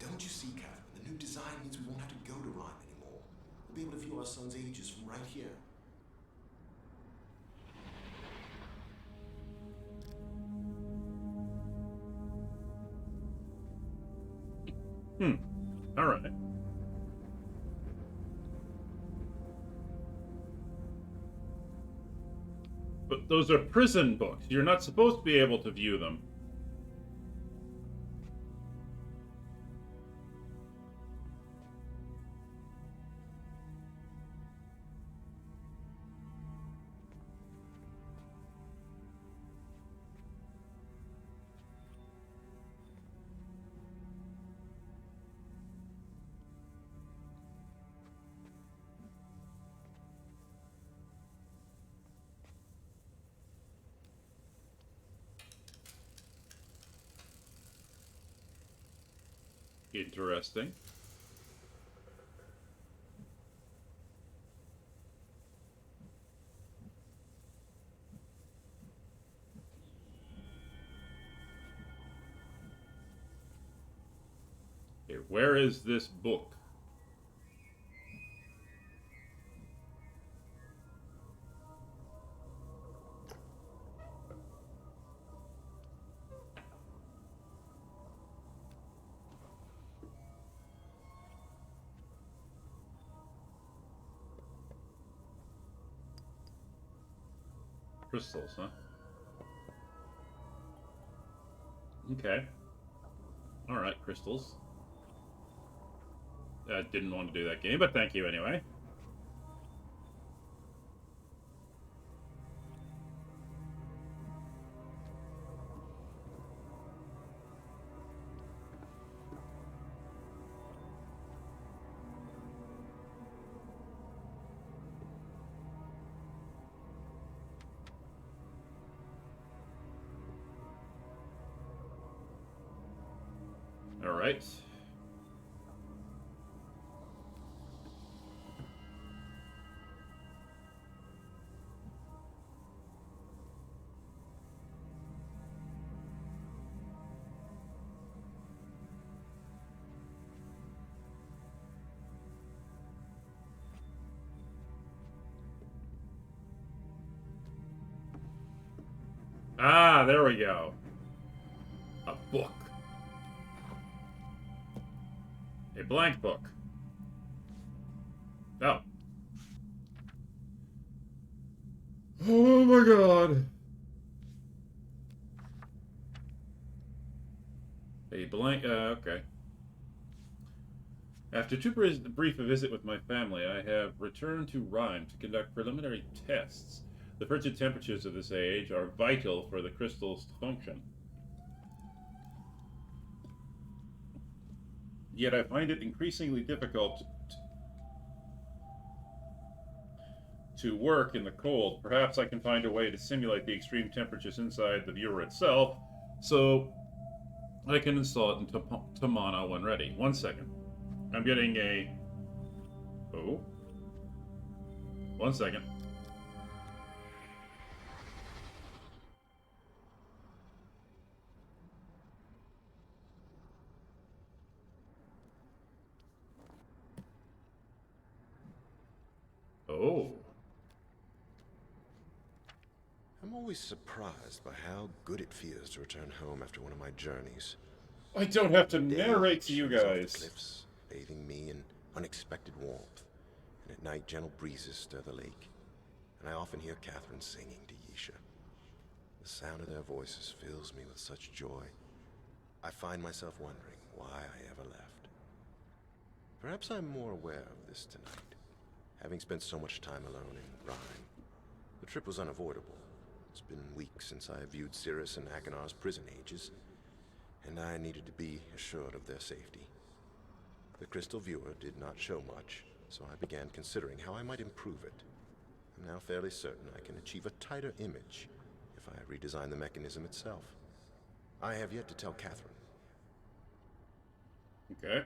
Don't you see, Catherine? The new design means we won't have to go to Rhyme anymore. We'll be able to view our son's ages from right here. All right. But those are prison books. You're not supposed to be able to view them. Interesting. where is this book? Crystals, huh? Okay. Alright, crystals. I didn't want to do that game, but thank you anyway. Alright. Ah, there we go. A book. A blank book. Oh. Oh my god. A blank, okay. After too brief a visit with my family, I have returned to Rhyme to conduct preliminary tests. The frigid temperatures of this age are vital for the crystals to function. Yet I find it increasingly difficult to work in the cold. Perhaps I can find a way to simulate the extreme temperatures inside the viewer itself, so I can install it into Tamana when ready. 1 second. I'm getting a... Oh. 1 second. Oh. I'm always surprised by how good it feels to return home after one of my journeys. I don't have to Day narrate to you shines off the guys. cliffs, bathing me in unexpected warmth, and at night gentle breezes stir the lake, and I often hear Catherine singing to Yisha. The sound of their voices fills me with such joy. I find myself wondering why I ever left. Perhaps I'm more aware of this tonight, having spent so much time alone in Rhyme. The trip was unavoidable. It's been weeks since I viewed Cirrus and Akinar's prison ages, and I needed to be assured of their safety. The crystal viewer did not show much, so I began considering how I might improve it. I'm now fairly certain I can achieve a tighter image if I redesign the mechanism itself. I have yet to tell Catherine. Okay.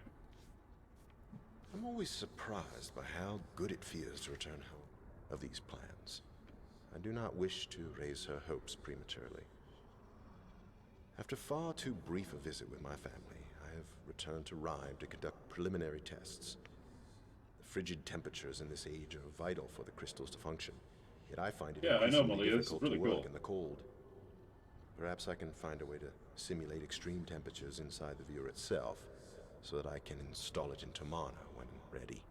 I'm always surprised by how good it feels to return home of these plans. I do not wish to raise her hopes prematurely. After far too brief a visit with my family, I have returned to Rhyme to conduct preliminary tests. The frigid temperatures in this age are vital for the crystals to function, yet I find it Yeah, I know, increasingly Malia. This is difficult really to work cool. in the cold. Perhaps I can find a way to simulate extreme temperatures inside the viewer itself, so that I can install it in Tamana when ready.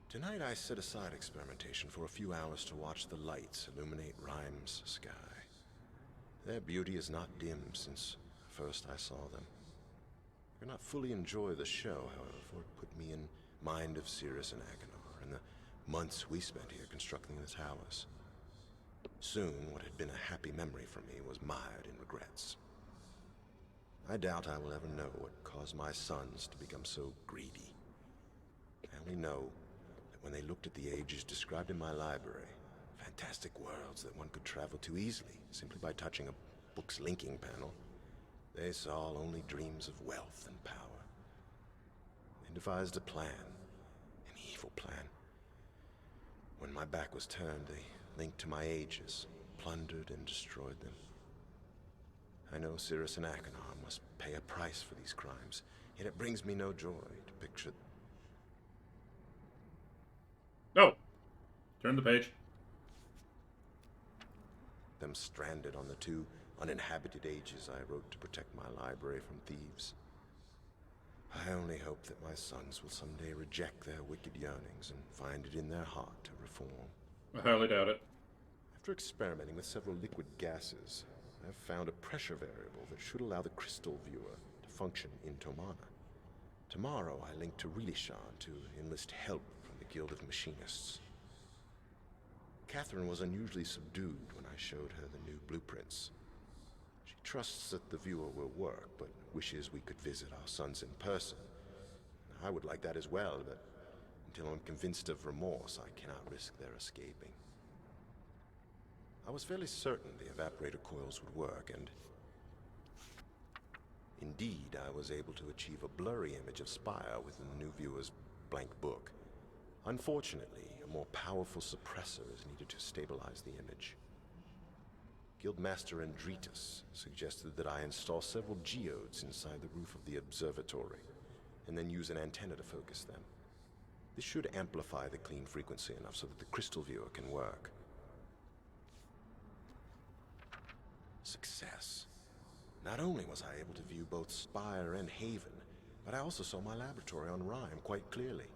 Tonight I set aside experimentation for a few hours to watch the lights illuminate Rhyme's sky. Their beauty is not dimmed since first I saw them. I could not fully enjoy the show, however, for it put me in mind of Cirrus and Akinnar and the months we spent here constructing the towers. Soon, what had been a happy memory for me was mired in regrets. I doubt I will ever know what caused my sons to become so greedy. I only know that when they looked at the ages described in my library, fantastic worlds that one could travel to easily simply by touching a book's linking panel, they saw only dreams of wealth and power. They devised a plan, an evil plan. When my back was turned, they linked to my ages, plundered and destroyed them. I know Cirrus and Achenar must pay a price for these crimes, yet it brings me no joy to picture Oh! Turn the page. them stranded on the 2 uninhabited ages I wrote to protect my library from thieves. I only hope that my sons will someday reject their wicked yearnings and find it in their heart to reform. I highly doubt it. After experimenting with several liquid gases, I've found a pressure variable that should allow the crystal viewer to function in Tomana. Tomorrow I link to Rilishan to enlist help from the Guild of Machinists. Catherine was unusually subdued when I showed her the new blueprints. She trusts that the viewer will work, but wishes we could visit our sons in person. I would like that as well, but until I'm convinced of remorse, I cannot risk their escaping. I was fairly certain the evaporator coils would work, and indeed, I was able to achieve a blurry image of Spire within the new viewer's blank book. Unfortunately, a more powerful suppressor is needed to stabilize the image. Guildmaster Andritas suggested that I install several geodes inside the roof of the observatory, and then use an antenna to focus them. This should amplify the clean frequency enough so that the crystal viewer can work. Success. Not only was I able to view both Spire and Haven, but I also saw my laboratory on Rhyme quite clearly.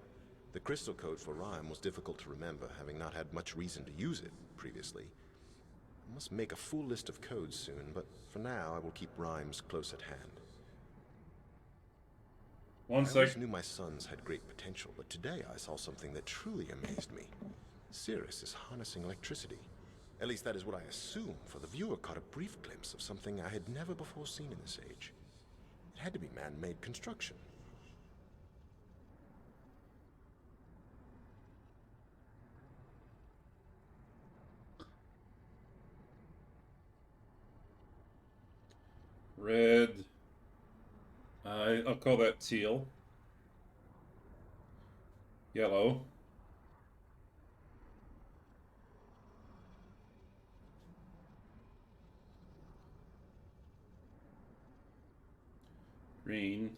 The crystal code for Rhyme was difficult to remember, having not had much reason to use it previously. I must make a full list of codes soon, but for now I will keep Rhymes close at hand. I always knew my sons had great potential, but today I saw something that truly amazed me. Cirrus is harnessing electricity. At least that is what I assume, for the viewer caught a brief glimpse of something I had never before seen in this age. It had to be man-made construction. Red. I'll call that teal. Yellow. Green.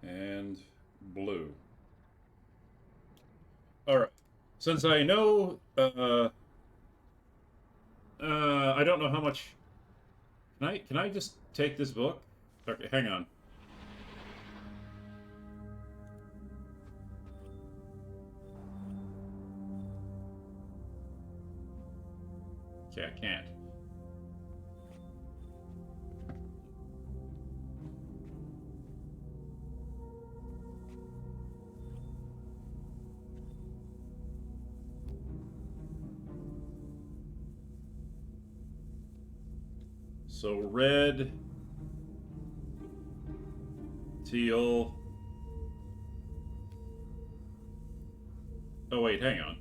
And blue. Alright. Since I know, I don't know how much... Can I just take this book? Okay, hang on. Okay, I can't. So red, teal. Oh wait, hang on.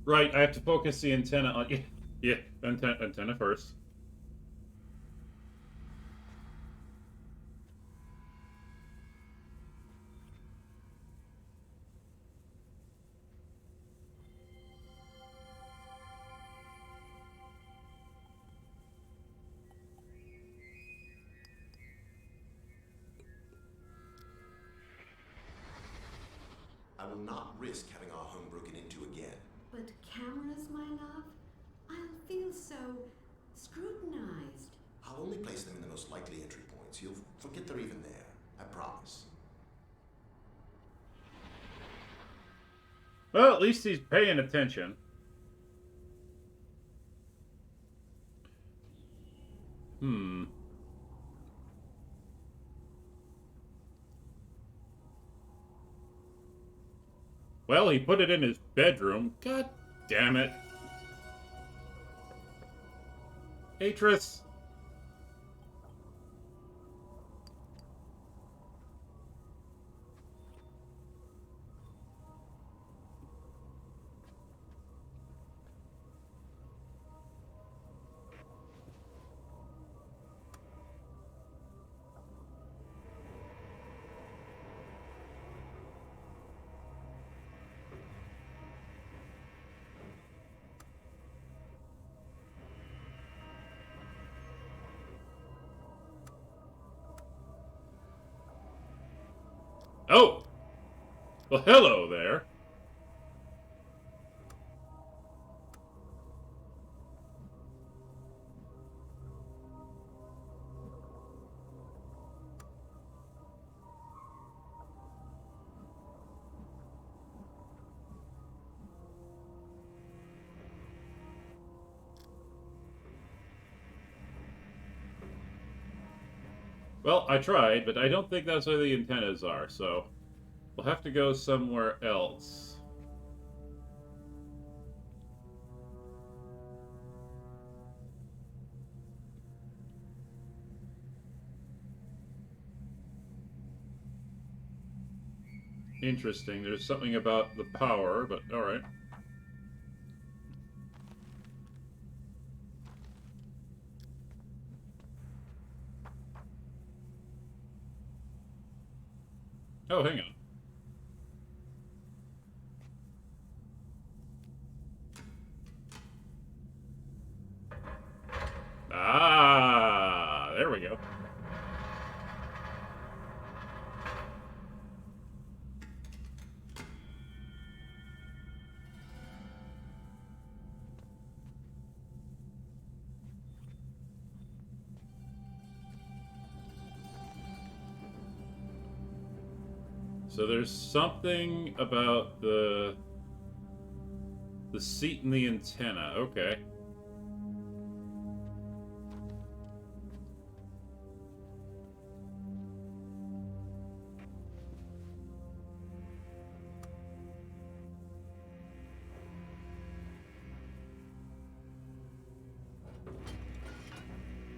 Right, I have to focus the antenna on... Yeah, antenna first. I will not risk having our home broken into again. But cameras, my love? I'll feel so scrutinized. I'll only place them in the most likely entry points. You'll forget they're even there. I promise. Well, at least he's paying attention. Well, he put it in his bedroom. God damn it. Atris. Oh! Well, hello there. Well, I tried, but I don't think that's where the antennas are, so we'll have to go somewhere else. Interesting. There's something about the power, but alright. Oh, hang on. Ah, there we go. So there's something about the seat and the antenna. Okay.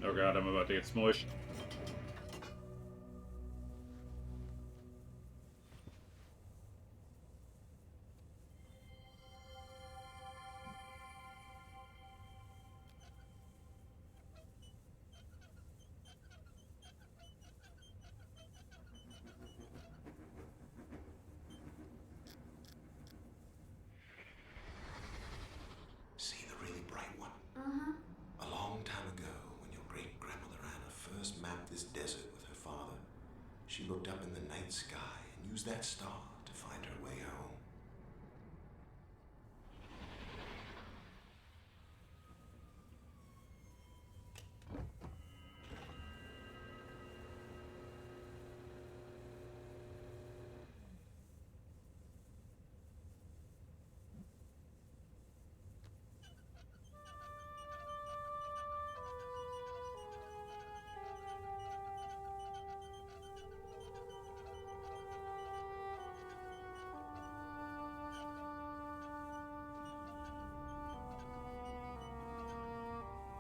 Oh god, I'm about to get smushed. See the really bright one? Uh-huh. A long time ago, when your great-grandmother Anna first mapped this desert with her father, she looked up in the night sky and used that star to find her way home.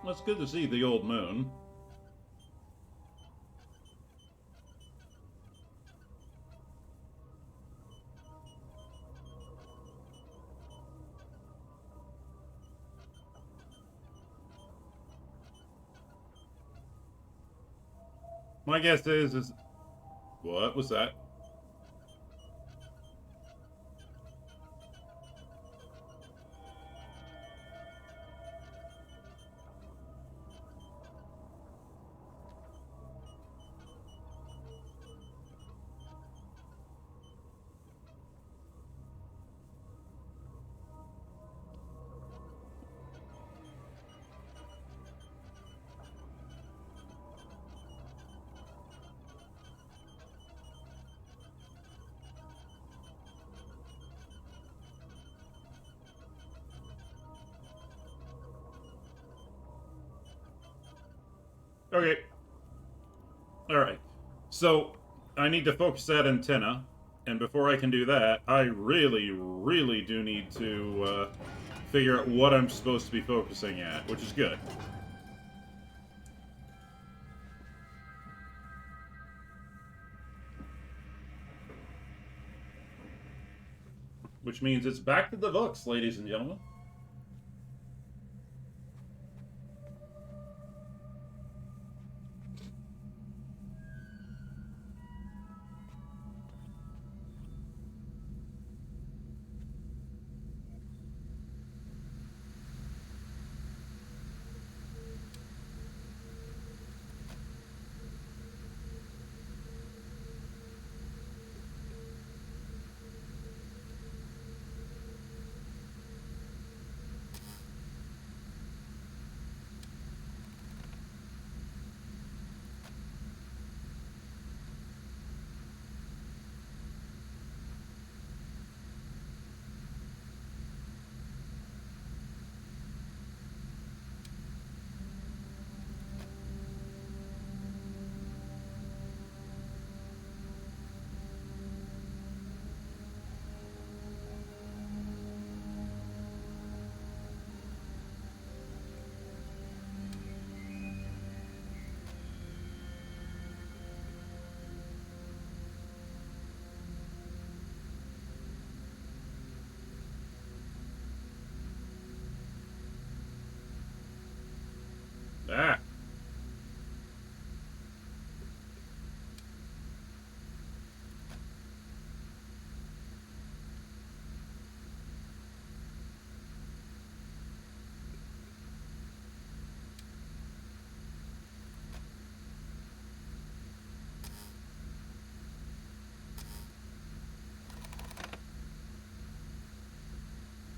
Well, it's good to see the old moon. My guess is what was that? Okay. Alright. So, I need to focus that antenna. And before I can do that, I really, really do need to figure out what I'm supposed to be focusing at, which is good. Which means it's back to the books, ladies and gentlemen.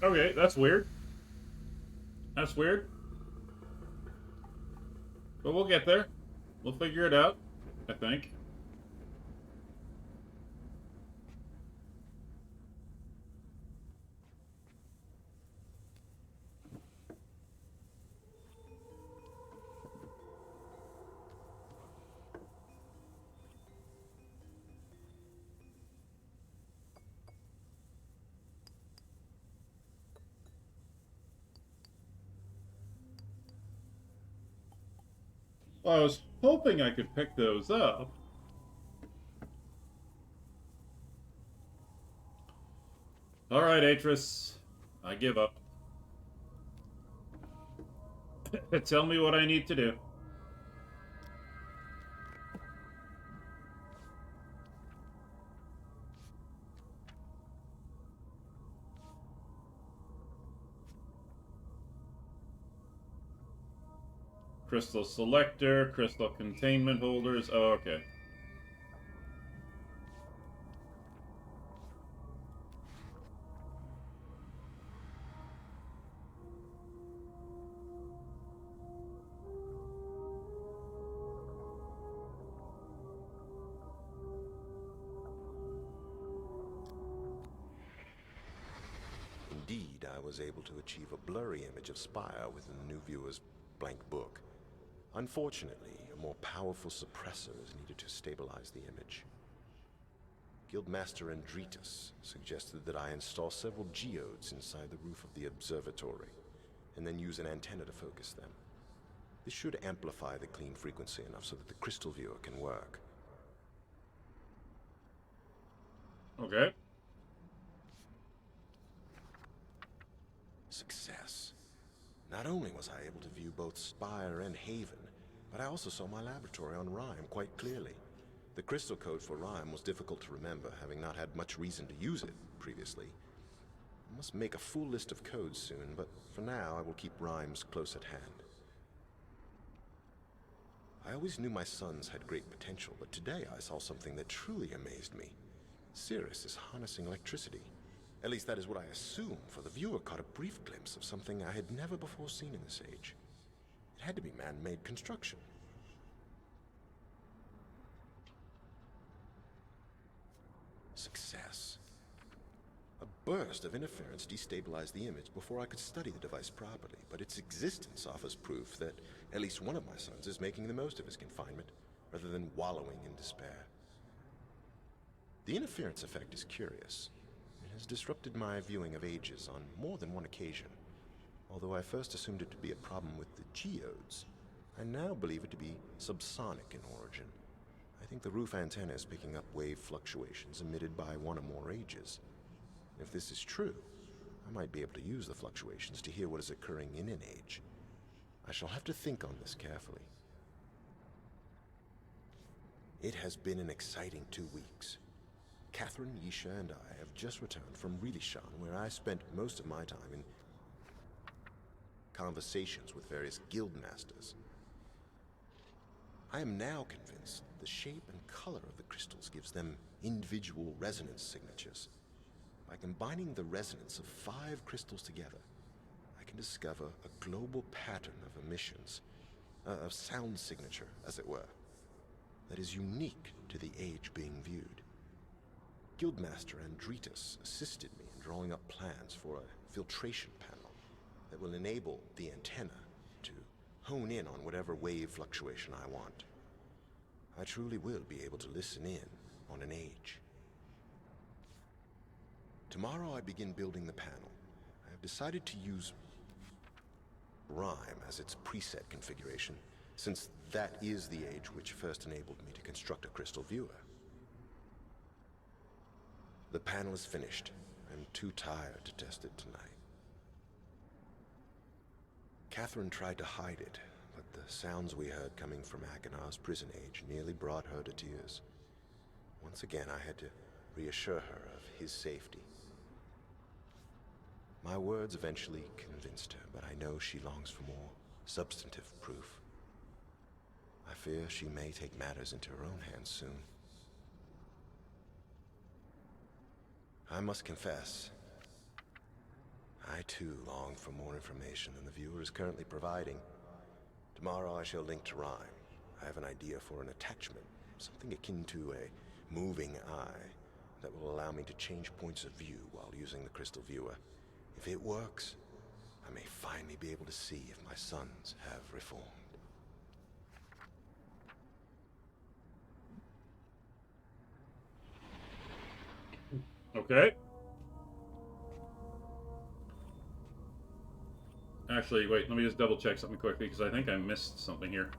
Okay, that's weird. That's weird. But we'll get there. We'll figure it out, I think. Well, I was hoping I could pick those up. Alright, Atris. I give up. Tell me what I need to do. Crystal selector, crystal containment holders. Oh, okay. Indeed, I was able to achieve a blurry image of Spire within the new viewer's blank book. Unfortunately, a more powerful suppressor is needed to stabilize the image. Guildmaster Andritas suggested that I install several geodes inside the roof of the observatory, and then use an antenna to focus them. This should amplify the clean frequency enough so that the crystal viewer can work. Okay. Success. Not only was I able to view both Spire and Haven, but I also saw my laboratory on Rhyme quite clearly. The crystal code for Rhyme was difficult to remember, having not had much reason to use it previously. I must make a full list of codes soon, but for now I will keep Rhymes close at hand. I always knew my sons had great potential, but today I saw something that truly amazed me. Cirrus is harnessing electricity. At least that is what I assume, for the viewer caught a brief glimpse of something I had never before seen in this age. It had to be man-made construction. Success. A burst of interference destabilized the image before I could study the device properly, but its existence offers proof that at least one of my sons is making the most of his confinement, rather than wallowing in despair. The interference effect is curious. It has disrupted my viewing of ages on more than one occasion. Although I first assumed it to be a problem with the geodes, I now believe it to be subsonic in origin. I think the roof antenna is picking up wave fluctuations emitted by one or more ages. If this is true, I might be able to use the fluctuations to hear what is occurring in an age. I shall have to think on this carefully. It has been an exciting 2 weeks. Catherine, Yisha, and I have just returned from Rilishan, where I spent most of my time in conversations with various guild masters. I am now convinced the shape and color of the crystals gives them individual resonance signatures. By combining the resonance of 5 crystals together, I can discover a global pattern of emissions, a sound signature, as it were, that is unique to the age being viewed. Guildmaster Andritas assisted me in drawing up plans for a filtration panel that will enable the antenna to hone in on whatever wave fluctuation I want. I truly will be able to listen in on an age. Tomorrow I begin building the panel. I have decided to use Rhyme as its preset configuration, since that is the age which first enabled me to construct a crystal viewer. The panel is finished. I'm too tired to test it tonight. Catherine tried to hide it, but the sounds we heard coming from Akinar's prison age nearly brought her to tears. Once again, I had to reassure her of his safety. My words eventually convinced her, but I know she longs for more substantive proof. I fear she may take matters into her own hands soon. I must confess, I I too long for more information than the viewer is currently providing. Tomorrow I shall link to Rhyme. I have an idea for an attachment, something akin to a moving eye, that will allow me to change points of view while using the crystal viewer. If it works, I may finally be able to see if my sons have reformed. Okay. Actually, wait, let me just double check something quickly, because I think I missed something here.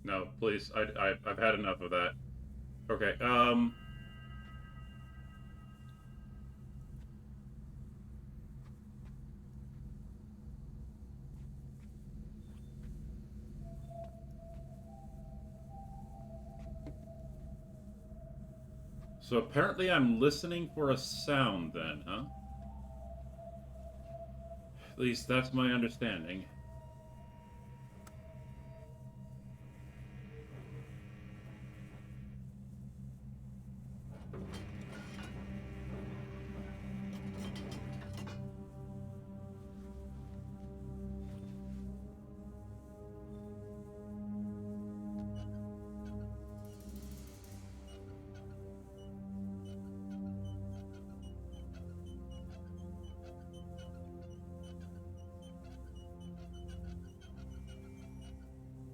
No, please. I've had enough of that. Okay, so apparently I'm listening for a sound then, huh? At least that's my understanding.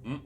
Hmm?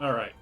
All right.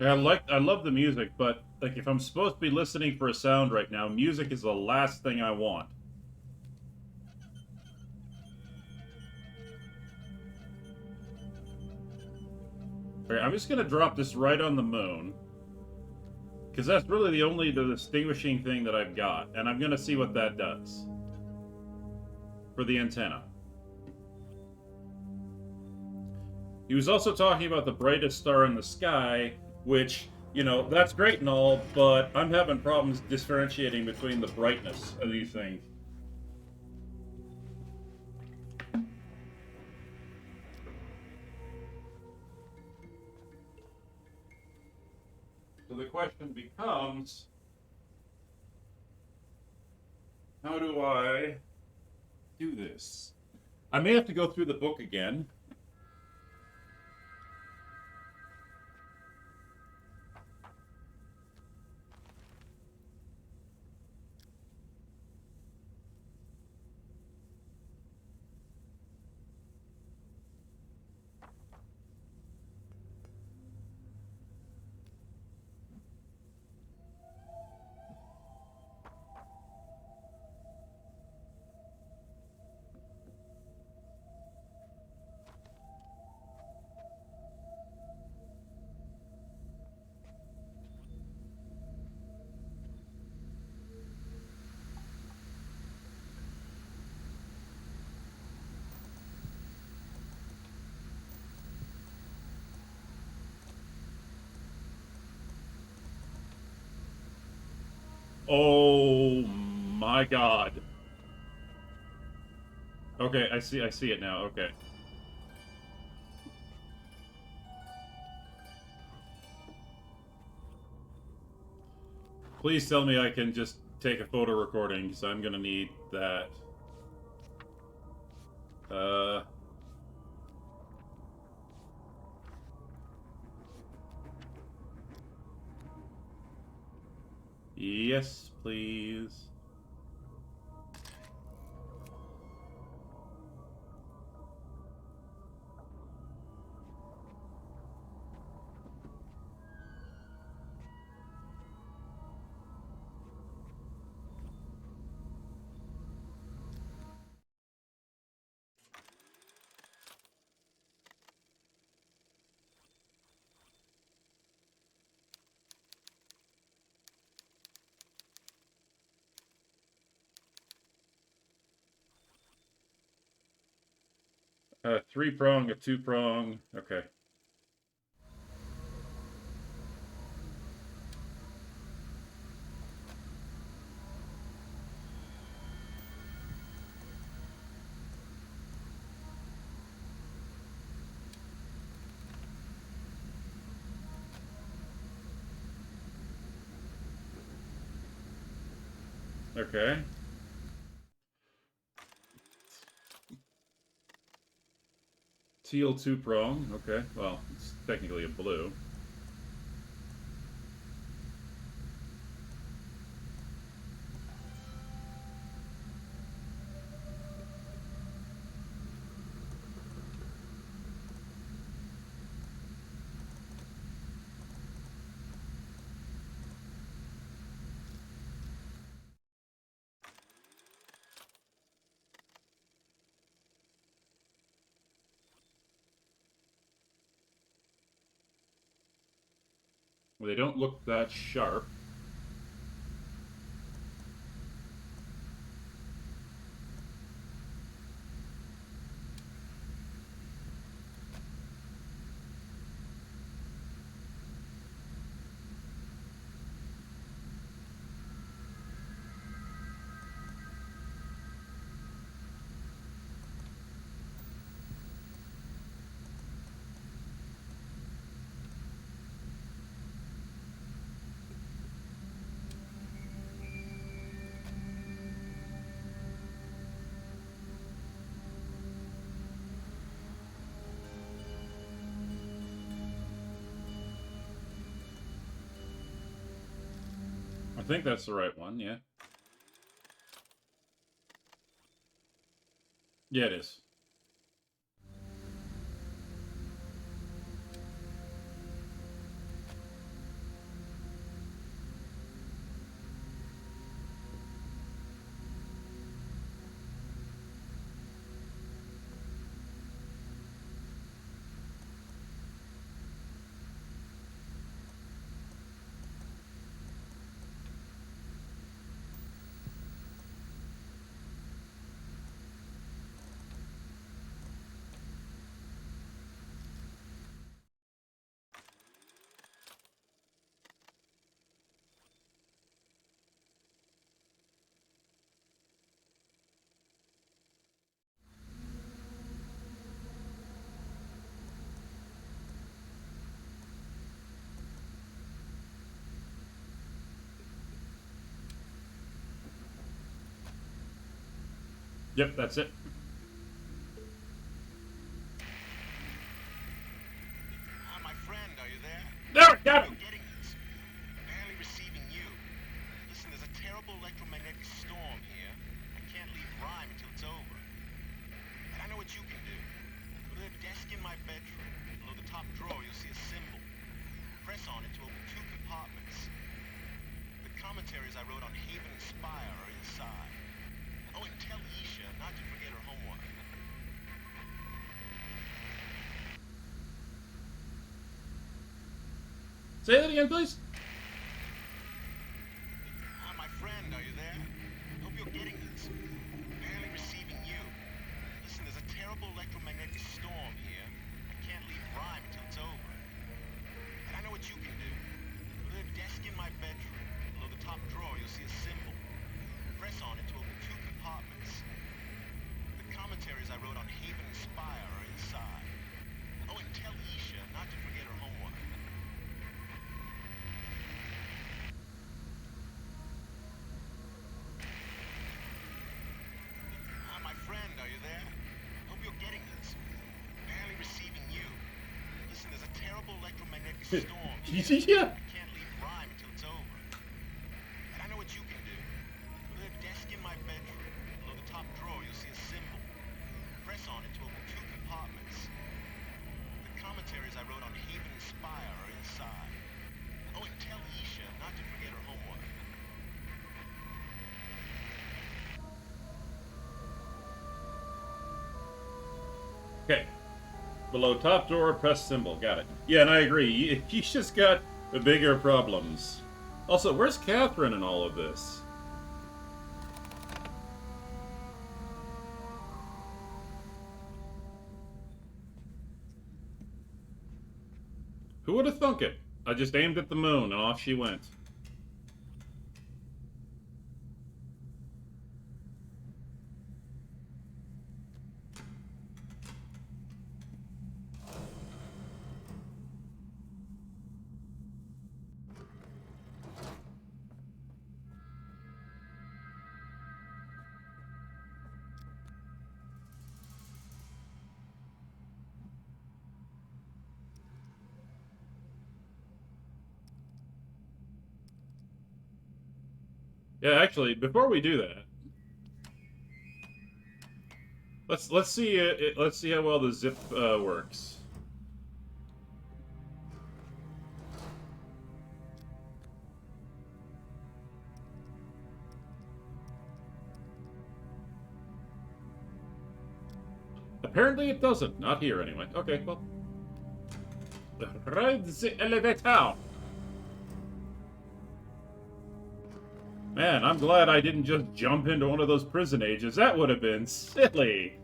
I love the music, but like if I'm supposed to be listening for a sound right now, music is the last thing I want. Okay, I'm just gonna drop this right on the moon. Because that's really the only distinguishing thing that I've got. And I'm gonna see what that does. For the antenna. He was also talking about the brightest star in the sky, which, you know, that's great and all, but I'm having problems differentiating between the brightness of these things. So the question becomes, how do I do this? I may have to go through the book again. Oh my god. Okay, I see it now. Okay. Please tell me I can just take a photo recording, because I'm gonna need that. Uh... Yes, please. Three prong, a two prong. Okay. Okay. Teal two prong. Okay. Well, it's technically a blue. Well, they don't look that sharp. I think that's the right one, yeah. Yeah, it is. Yep, that's it. My friend, are you there? There, got him! You're getting this. Barely receiving you. Listen, there's a terrible electromagnetic storm here. I can't leave Rhyme until it's over. But I know what you can do. Go to the desk in my bedroom. Below the top drawer, you'll see a symbol. Press on it to open 2 compartments. The commentaries I wrote on Haven and Spire are inside. Oh, and tell Isha not to forget her homework. Say that again, please. My friend, are you there? Hope you're getting this. Barely receiving you. Listen, there's a terrible electromagnetic storm here. I can't leave Rhyme until it's over. But I know what you can do. Go to the desk in my bedroom. Below the top drawer, you'll see a symbol. Press on it to open 2 compartments. The commentaries I wrote on Haven and Spire are inside. Oh, and tell Isha not to forget her homework. My friend, are you there? Hope you're getting this. Barely receiving you. Listen, there's a terrible electromagnetic storm. Yeah. I can't leave Rhyme until it's over. But I know what you can do. Go to the desk in my bedroom. Below the top drawer, you'll see a symbol. Press on it to open 2 compartments. The commentaries I wrote on Haven and Spire are inside. Oh, and tell Isha not to forget her homework. Okay. Below top drawer, press symbol. Got it. Yeah, and I agree. He's just got the bigger problems. Also, where's Catherine in all of this? Who would have thunk it? I just aimed at the moon and off she went. Yeah, actually, before we do that, let's see how well the zip works. Apparently it doesn't. Not here, anyway. Okay, well. Ride the elevator! Man, I'm glad I didn't just jump into one of those prison ages. That would have been silly.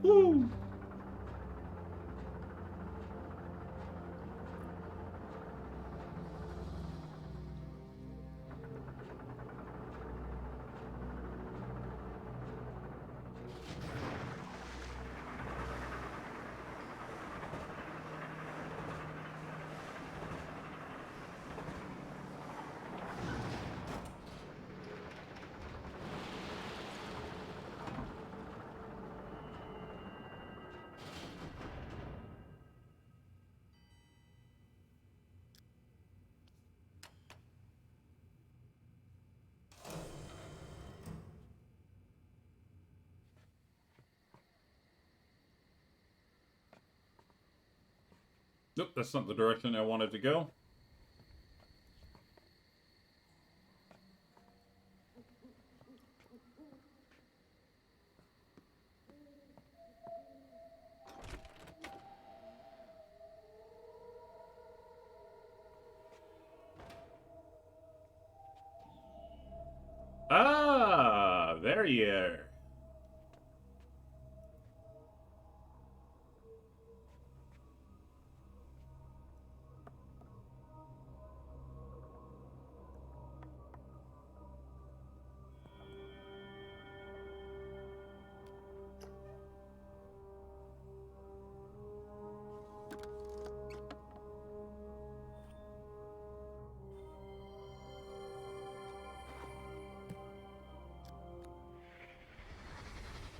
Woo! Nope, that's not the direction I wanted to go. Ah, there you are.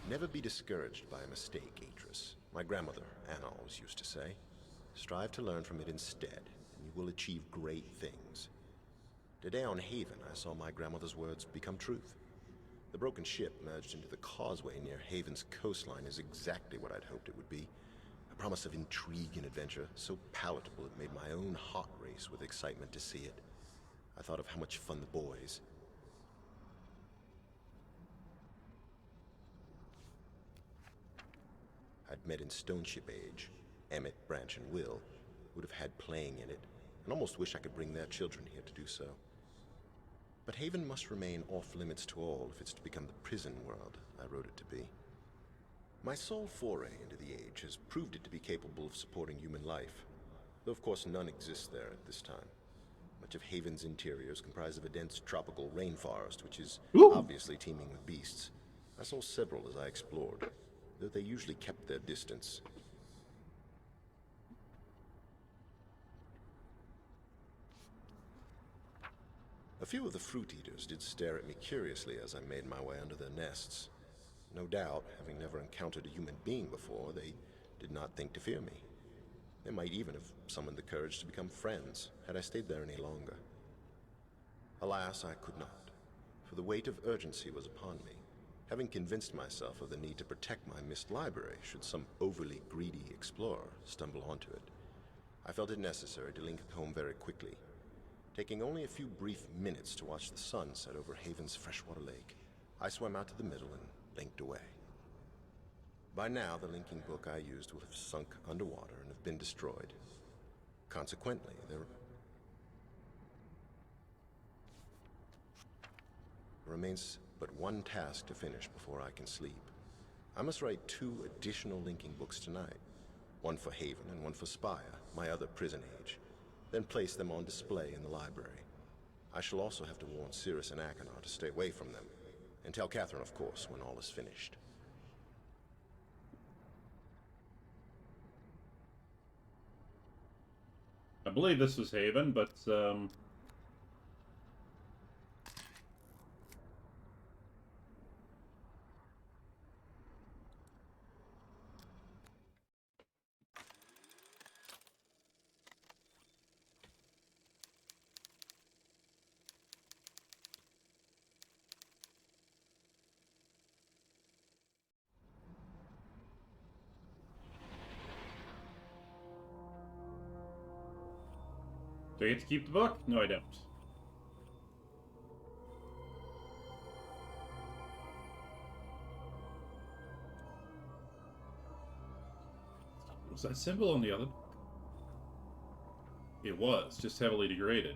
Never be discouraged by a mistake, Atris. My grandmother, Anna, always used to say. Strive to learn from it instead, and you will achieve great things. Today on Haven, I saw my grandmother's words become truth. The broken ship merged into the causeway near Haven's coastline is exactly what I'd hoped it would be. A promise of intrigue and adventure, so palatable it made my own heart race with excitement to see it. I thought of how much fun the boys I'd met in Stone Ship Age, Emmett, Branch, and Will, would have had playing in it, and almost wish I could bring their children here to do so. But Haven must remain off-limits to all if it's to become the prison world I wrote it to be. My sole foray into the Age has proved it to be capable of supporting human life, though of course none exists there at this time. Much of Haven's interior is comprised of a dense tropical rainforest, which is obviously teeming with beasts. I saw several as I explored, though they usually kept their distance. A few of the fruit eaters did stare at me curiously as I made my way under their nests. No doubt, having never encountered a human being before, they did not think to fear me. They might even have summoned the courage to become friends, had I stayed there any longer. Alas, I could not, for the weight of urgency was upon me, having convinced myself of the need to protect my Myst library should some overly greedy explorer stumble onto it. I felt it necessary to link home very quickly, taking only a few brief minutes to watch the sun set over Haven's freshwater lake. I swam out to the middle and linked away. By now, the linking book I used will have sunk underwater and have been destroyed. Consequently, there remains but one task to finish before I can sleep. I must write 2 additional linking books tonight. One for Haven and one for Spire, my other prison age. Then place them on display in the library. I shall also have to warn Cirrus and Achenar to stay away from them. And tell Catherine, of course, when all is finished. I believe this was Haven, but, do I get to keep the book? No, I don't. Was that symbol on the other? It was, just heavily degraded.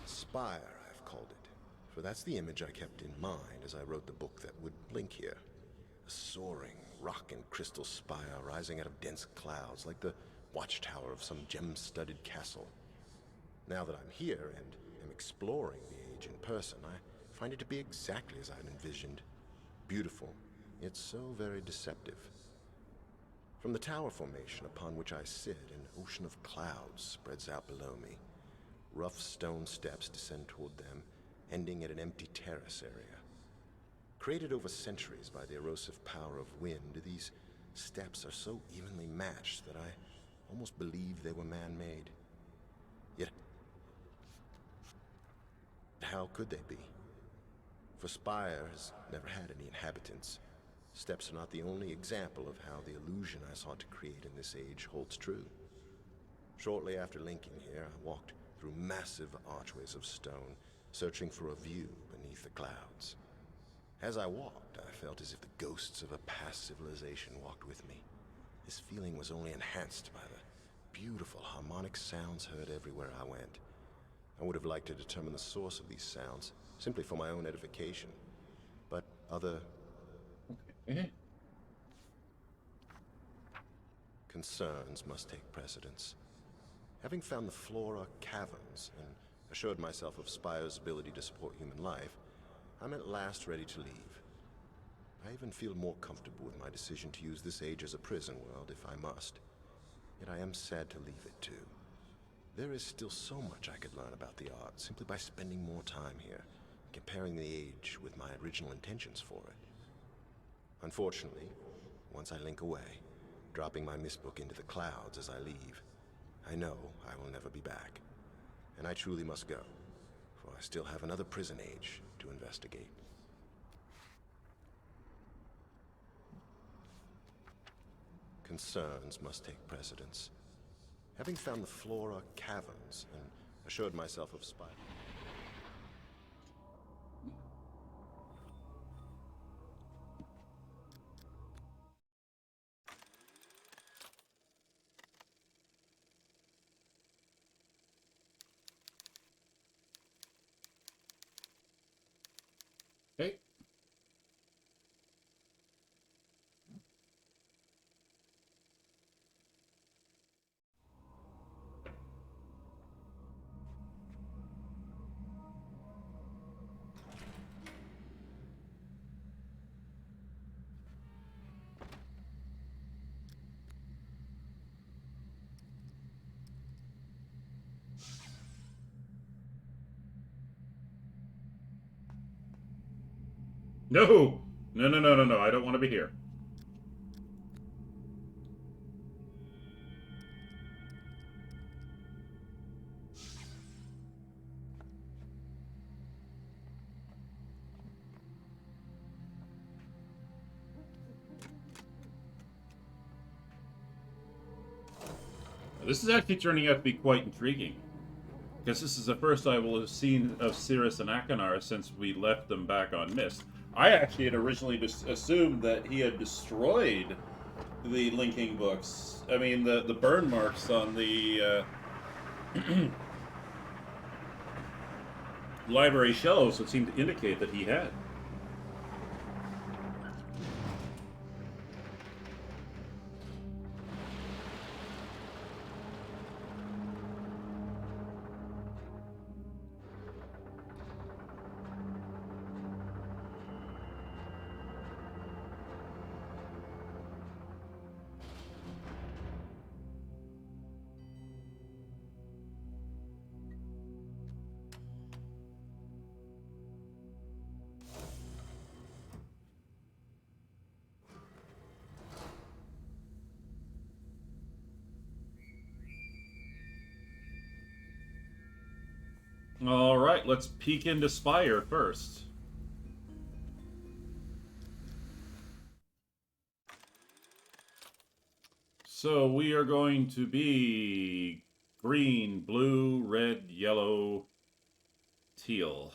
Spire, I've called it, for that's the image I kept in mind as I wrote the book that would link here. A soaring rock and crystal spire rising out of dense clouds like the watchtower of some gem-studded castle. Now that I'm here and am exploring the Age in person, I find it to be exactly as I'd envisioned. Beautiful, yet so very deceptive. From the tower formation upon which I sit, an ocean of clouds spreads out below me. Rough stone steps descend toward them, ending at an empty terrace area. Created over centuries by the erosive power of wind, these steps are so evenly matched that I almost believe they were man-made. Yet, how could they be? For Spire has never had any inhabitants. Steps are not the only example of how the illusion I sought to create in this age holds true. Shortly after linking here, I walked through massive archways of stone, searching for a view beneath the clouds. As I walked, I felt as if the ghosts of a past civilization walked with me. This feeling was only enhanced by the beautiful harmonic sounds heard everywhere I went. I would have liked to determine the source of these sounds, simply for my own edification. But other concerns must take precedence. Having found the flora caverns and assured myself of Spire's ability to support human life, I'm at last ready to leave. I even feel more comfortable with my decision to use this age as a prison world if I must. Yet I am sad to leave it too. There is still so much I could learn about the art simply by spending more time here, comparing the age with my original intentions for it. Unfortunately, once I link away, dropping my Myst book into the clouds as I leave, I know I will never be back. And I truly must go, for I still have another prison age to investigate. Concerns must take precedence. Having found the Flora caverns and assured myself of spy. Okay. No! No, no, no, no, no. I don't want to be here. This is actually turning out to be quite intriguing. Because this is the first I will have seen of Cirrus and Akanar since we left them back on Myst. I actually had originally just assumed that he had destroyed the linking books. I mean, the burn marks on the library shelves would seem to indicate that he had. Alright, let's peek into Spire first. So we are going to be green, blue, red, yellow, teal.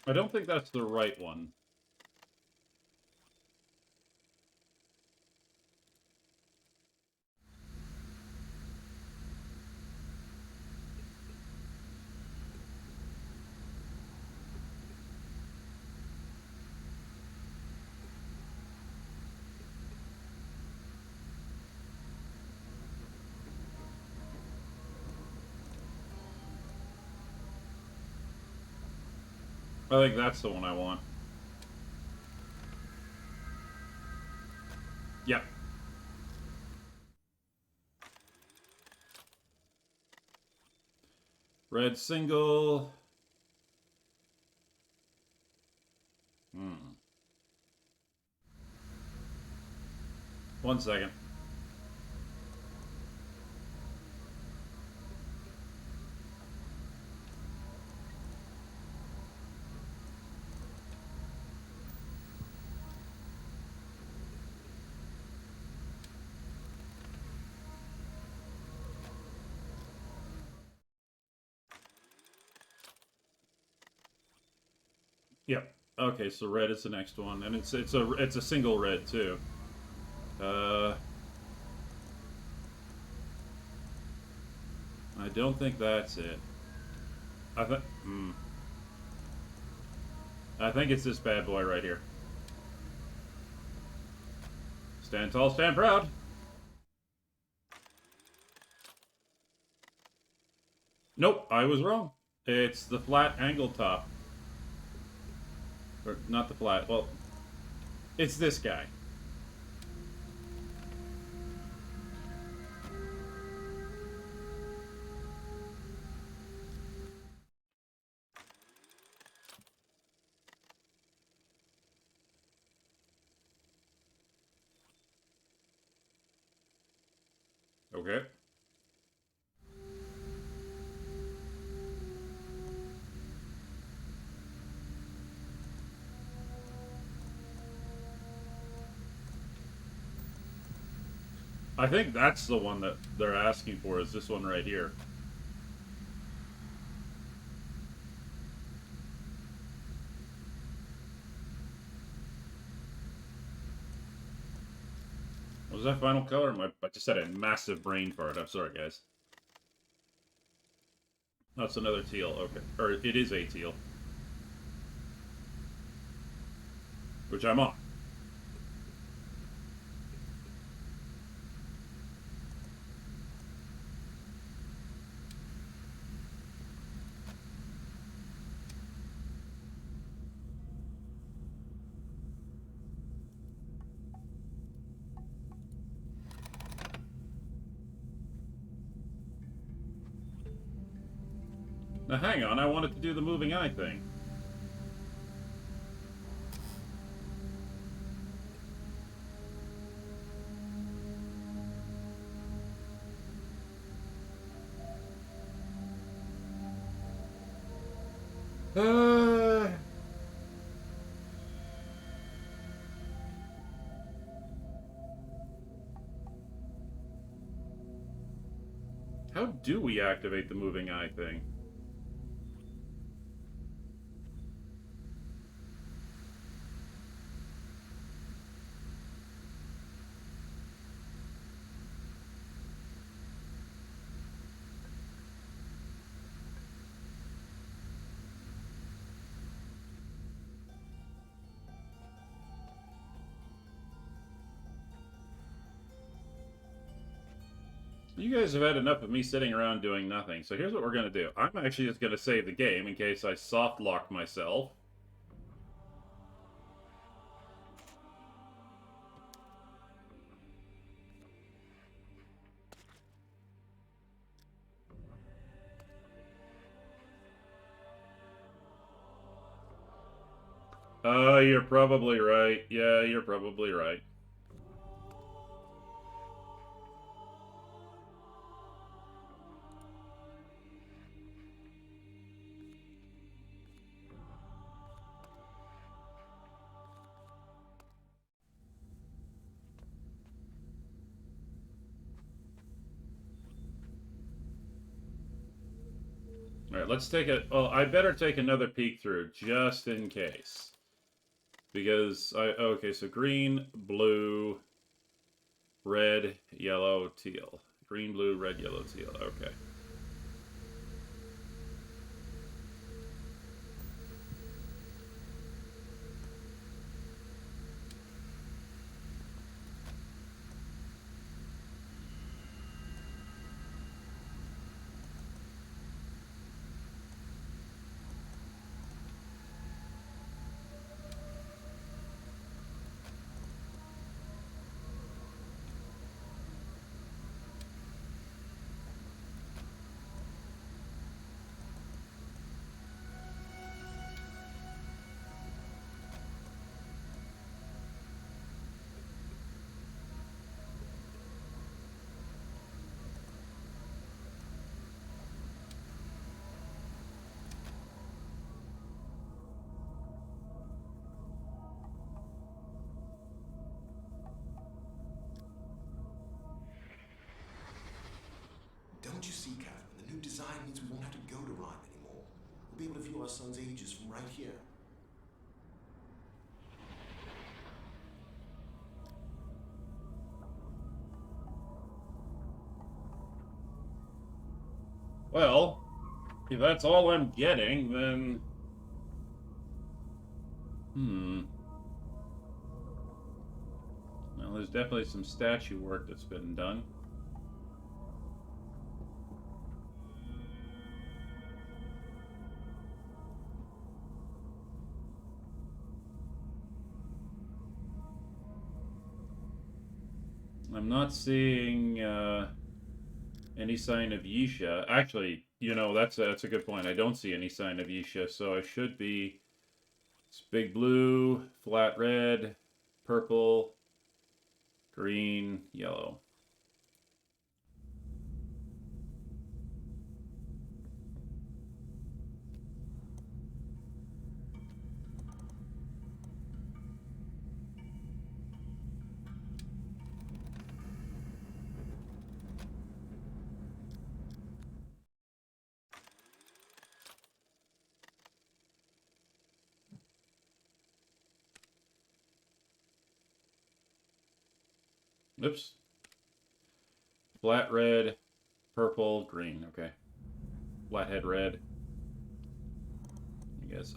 I don't think that's the right one. I think that's the one I want. Yep. Red single. Hmm. 1 second. Yep. Okay, so red is the next one, and it's a single red too. Uh, I don't think that's it. I think. I think it's this bad boy right here. Stand tall, stand proud. Nope, I was wrong. It's the flat angle top. Or not the flat. Well, it's this guy. Okay. I think that's the one that they're asking for, is this one right here. Was that final color? I just had a massive brain fart. I'm sorry, guys. That's another teal. Okay. Or it is a teal. Which I'm on. Now hang on, I wanted to do the moving eye thing. Uh... How do we activate the moving eye thing? You guys have had enough of me sitting around doing nothing, so here's what we're going to do. I'm actually just going to save the game in case I soft lock myself. You're probably right. Yeah, you're probably right. Alright, let's take a... Well, I better take another peek through, just in case. Because Okay, so green, blue, red, yellow, teal. Green, blue, red, yellow, teal. Okay. Don't you see, Catherine? The new design means we won't have to go to Rhyme anymore. We'll be able to view our son's ages from right here. Well, if that's all I'm getting, then... Well, there's definitely some statue work that's been done. I'm not seeing any sign of Yisha. Actually, you know, that's a good point. I don't see any sign of Yisha, so I should be... It's big blue, flat red, purple, green, yellow. Oops. Flat red, purple, green. Okay. Flathead red. I guess.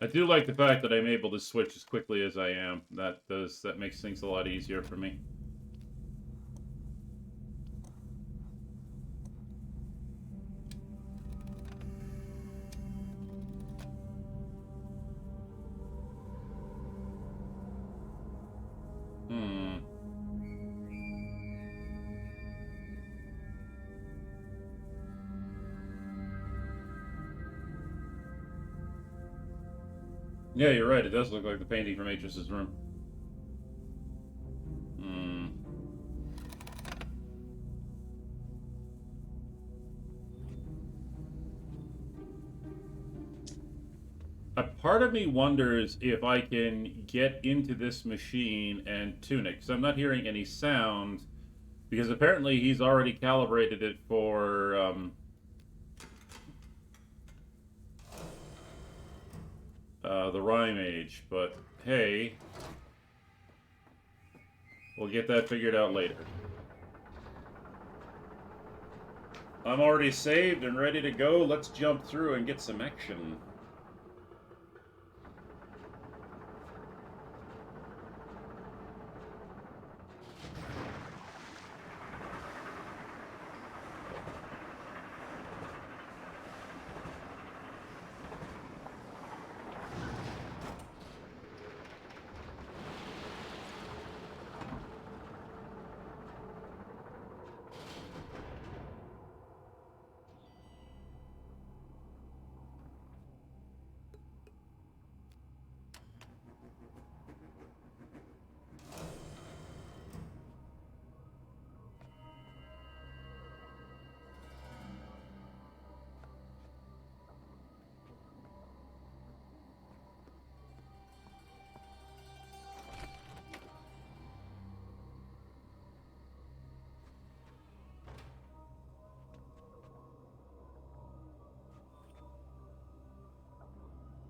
I do like the fact that I'm able to switch as quickly as I am. That makes things a lot easier for me. Yeah, you're right. It does look like the painting from Atris's room. A part of me wonders if I can get into this machine and tune it, because I'm not hearing any sound, because apparently he's already calibrated it for the rhyme age, but hey, we'll get that figured out later. I'm already saved and ready to go. Let's jump through and get some action.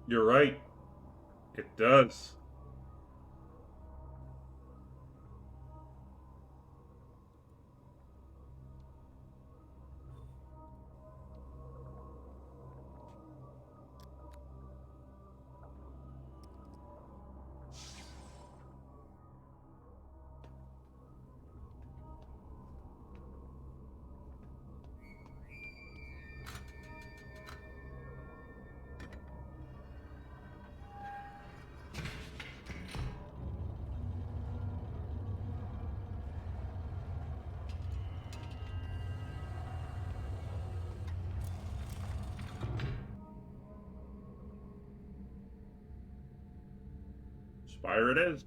You're right. It does. Spire it is.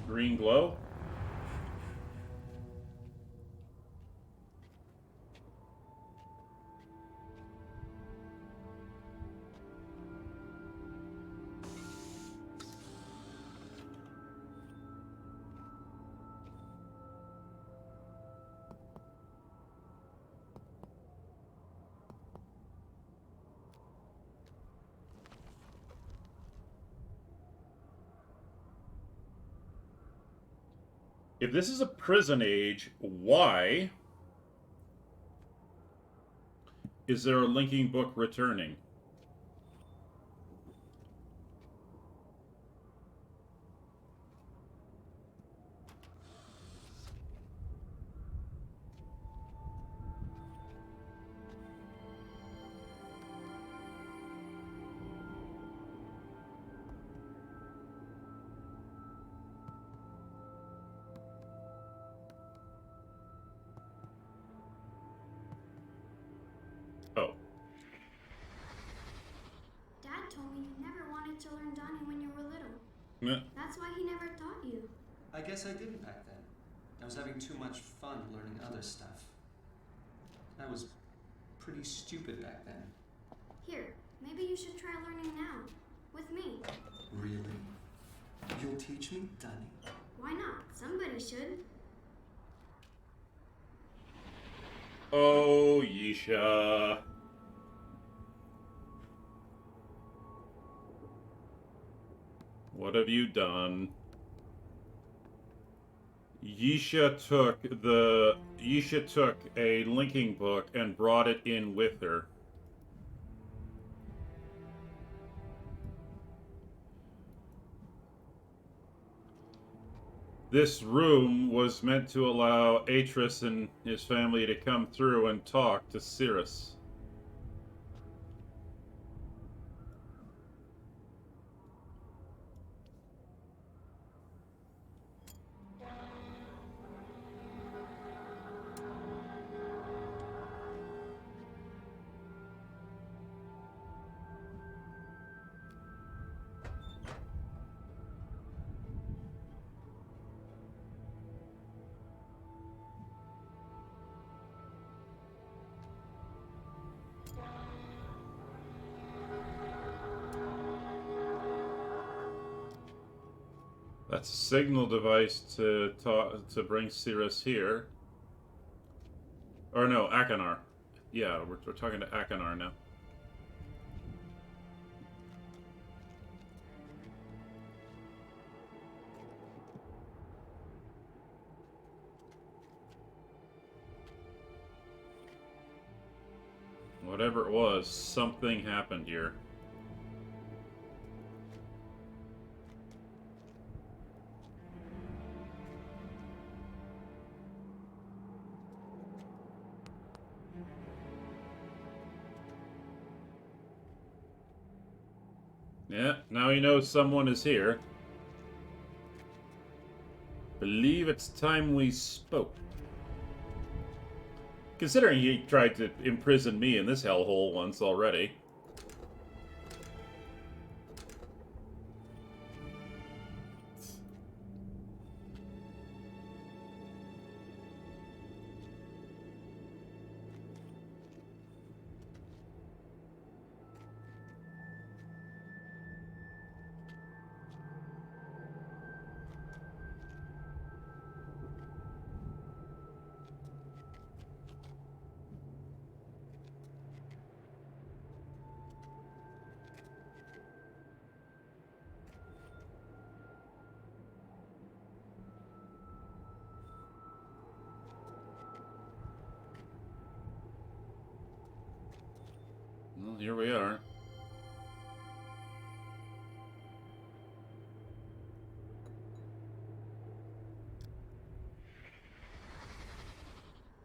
Green glow? If this is a prison age, why is there a linking book returning? Oh. Dad told me you never wanted to learn Donnie when you were little. Meh. That's why he never taught you. I guess I didn't back then. I was having too much fun learning other stuff. I was pretty stupid back then. Here, maybe you should try learning now. With me. Really? You'll teach me, Donnie? Why not? Somebody should. Oh, Yisha. What have you done? Yisha took a linking book and brought it in with her. This room was meant to allow Atris and his family to come through and talk to Cirrus. That's a signal device to bring Cirrus here. Or no, Akanar. Yeah, we're talking to Akanar now. Whatever it was, something happened here. Yeah, now he knows someone is here. Believe it's time we spoke. Considering he tried to imprison me in this hellhole once already. Well, here we are.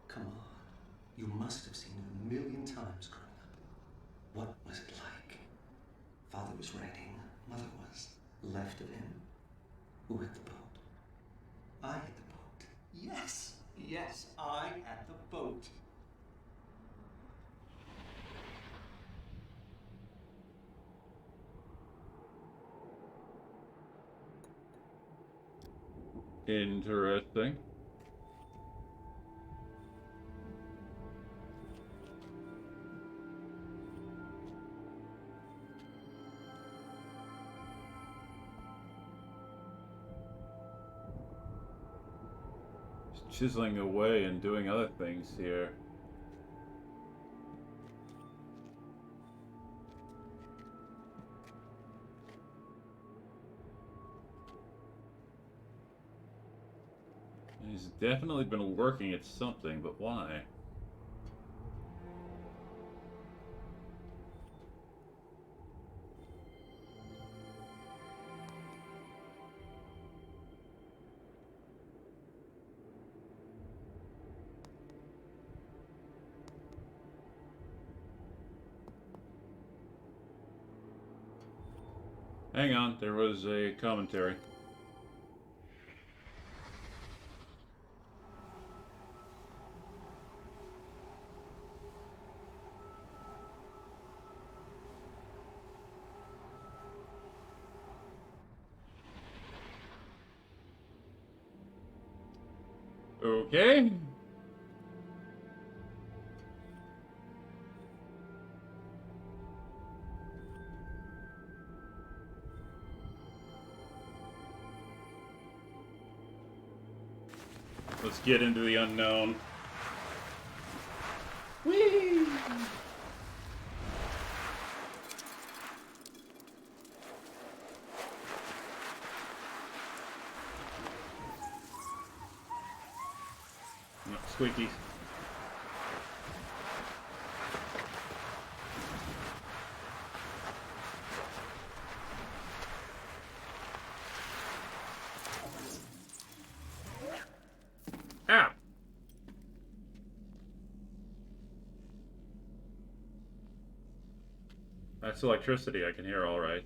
Come on. You must have seen it a million times growing up. What was it like? Father was writing. Mother was. Left of him. Who had the boat? I had the boat. Yes. Yes, I had the boat. Interesting. Just chiseling away and doing other things here. He's definitely been working at something, but why? Hang on, there was a commentary. Okay. Let's get into the unknown. Whee! No, squeakies. Ow! That's electricity, I can hear all right.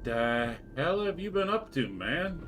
The hell have you been up to, man?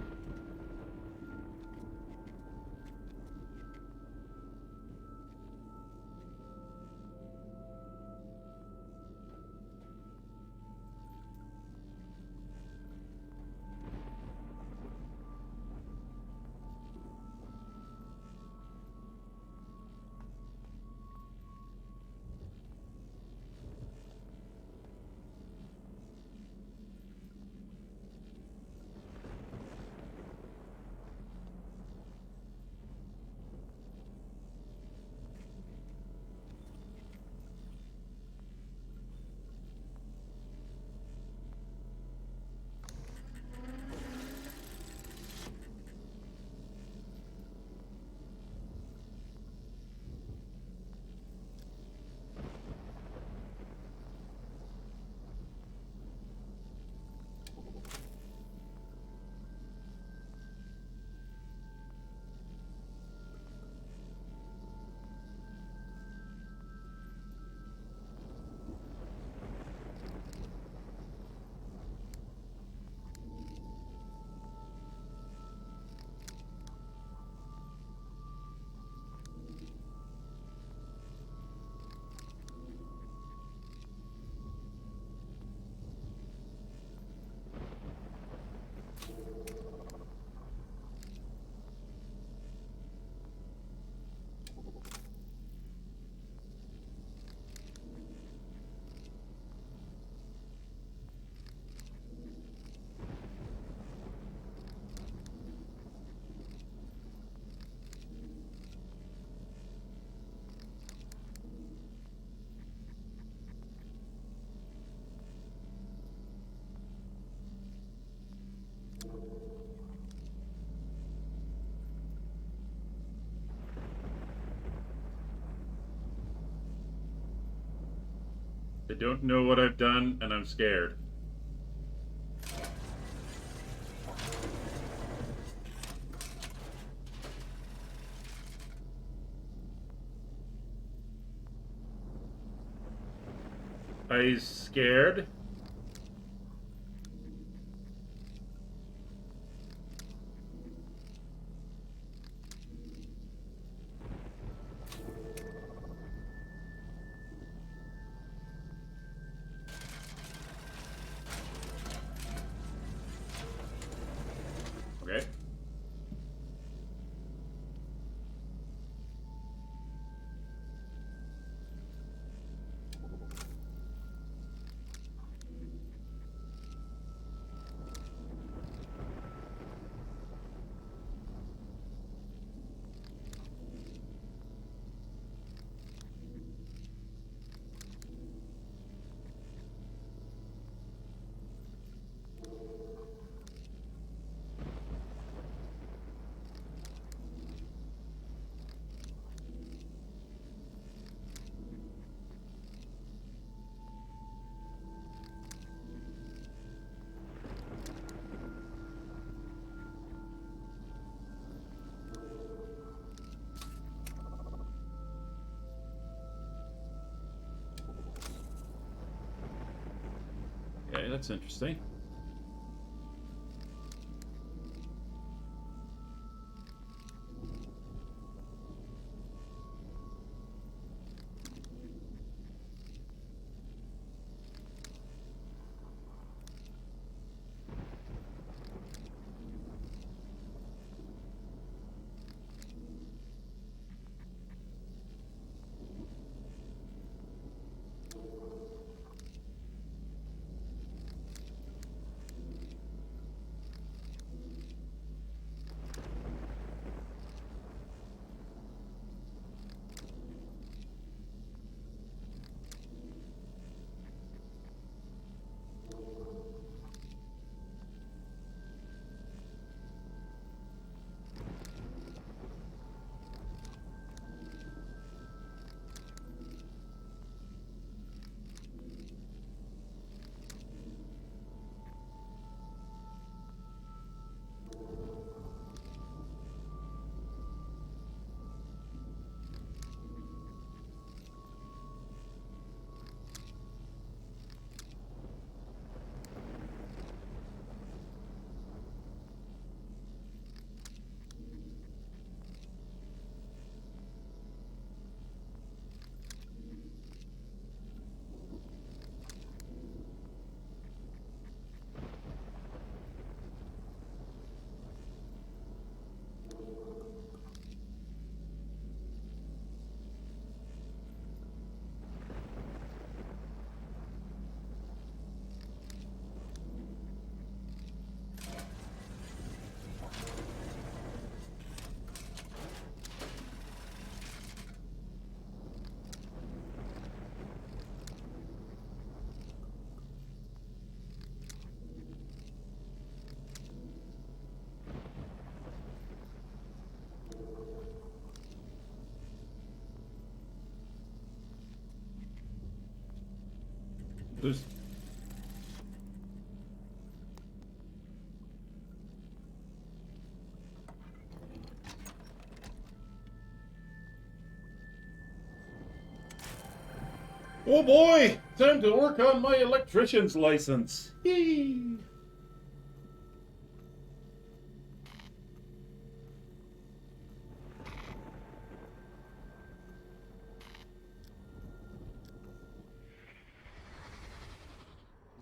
I don't know what I've done, and I'm scared. I'm scared. that's interesting. There's... Oh boy! Time to work on my electrician's license. Yee!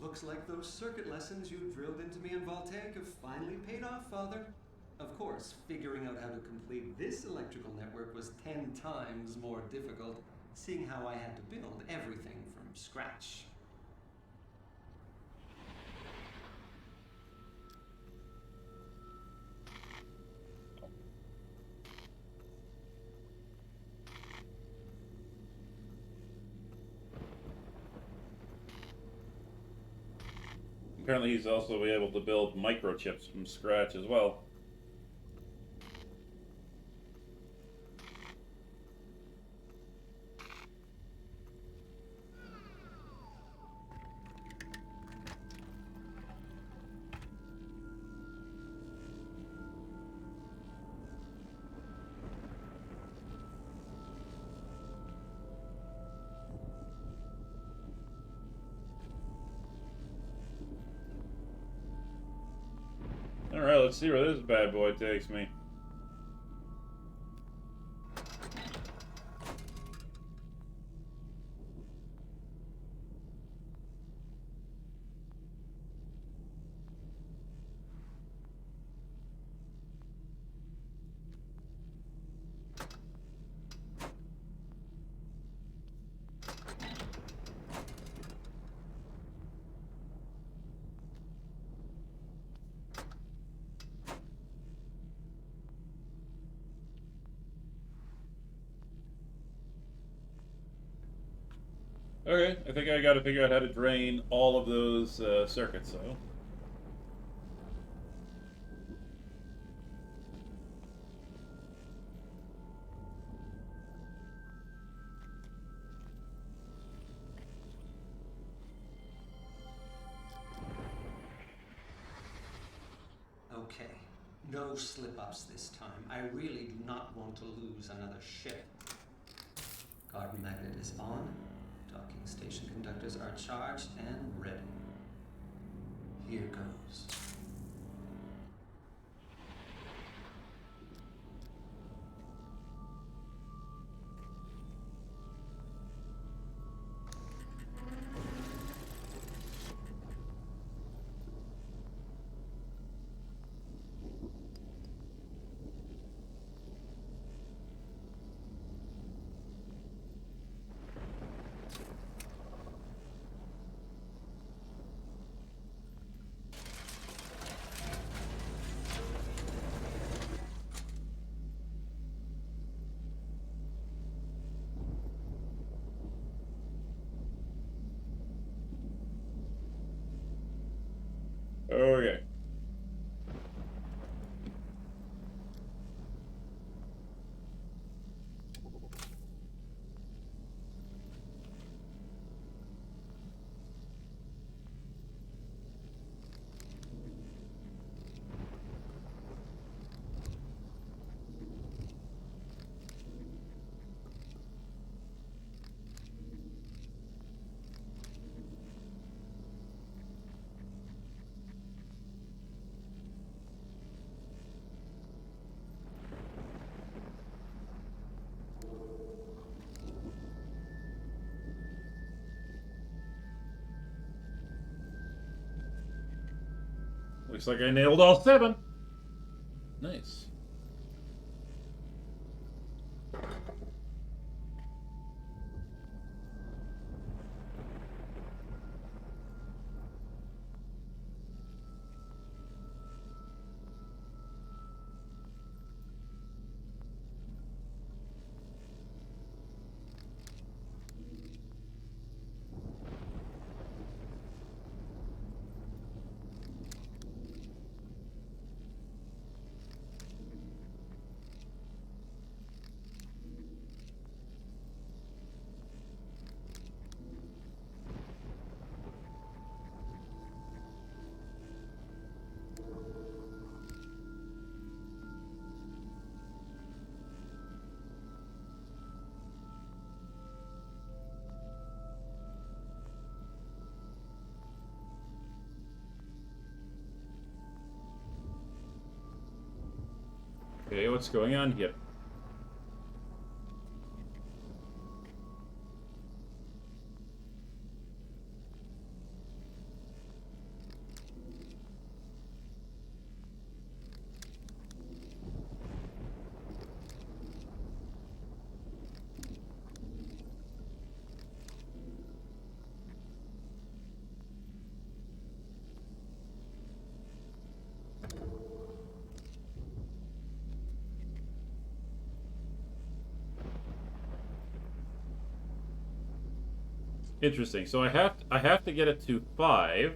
Looks like those circuit lessons you drilled into me in Voltaic have finally paid off, Father. Of course, figuring out how to complete this electrical network was 10 times more difficult, seeing how I had to build everything from scratch. Apparently he's also able to build microchips from scratch as well. Alright, let's see where this bad boy takes me. Okay, I think I gotta figure out how to drain all of those circuits, though. Okay, no slip-ups this time. I really do not want to lose another ship. Garden magnet is on. Docking station conductors are charged and ready. Here goes. Okay. Looks like I nailed all 7. Nice. Okay, what's going on here? Interesting. So I have to get it to 5.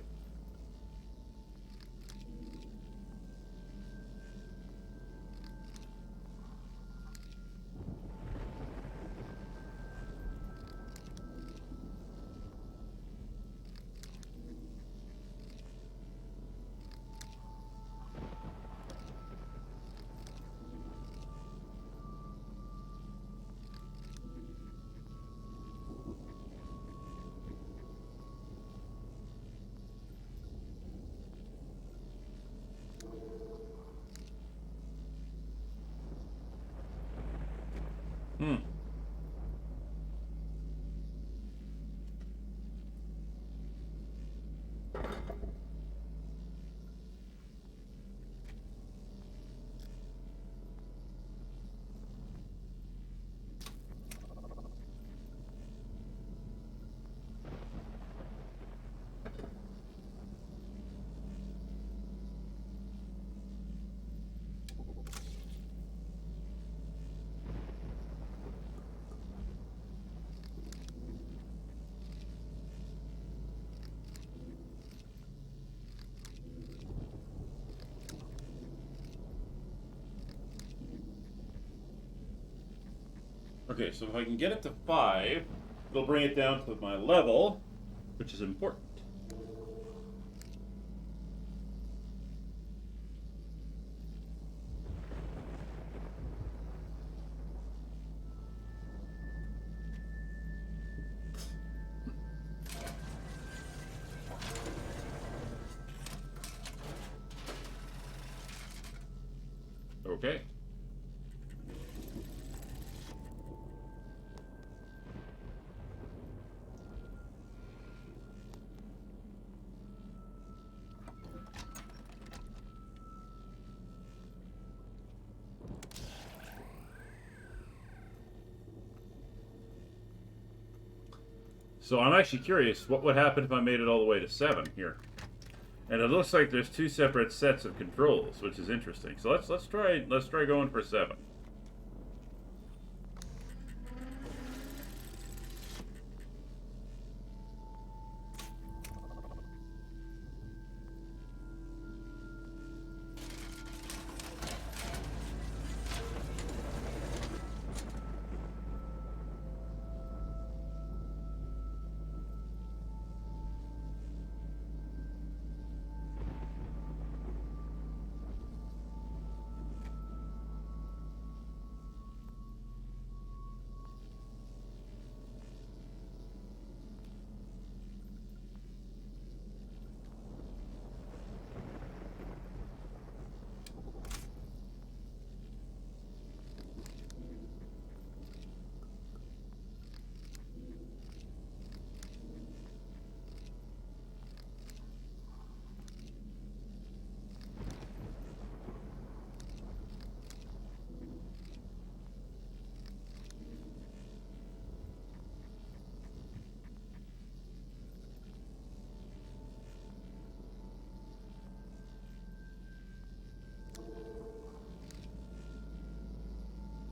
Hmm. Okay, so if I can get it to 5, it'll bring it down to my level, which is important. Okay. So I'm actually curious, what would happen if I made it all the way to 7 here? And it looks like there's 2 separate sets of controls, which is interesting. So let's try going for 7.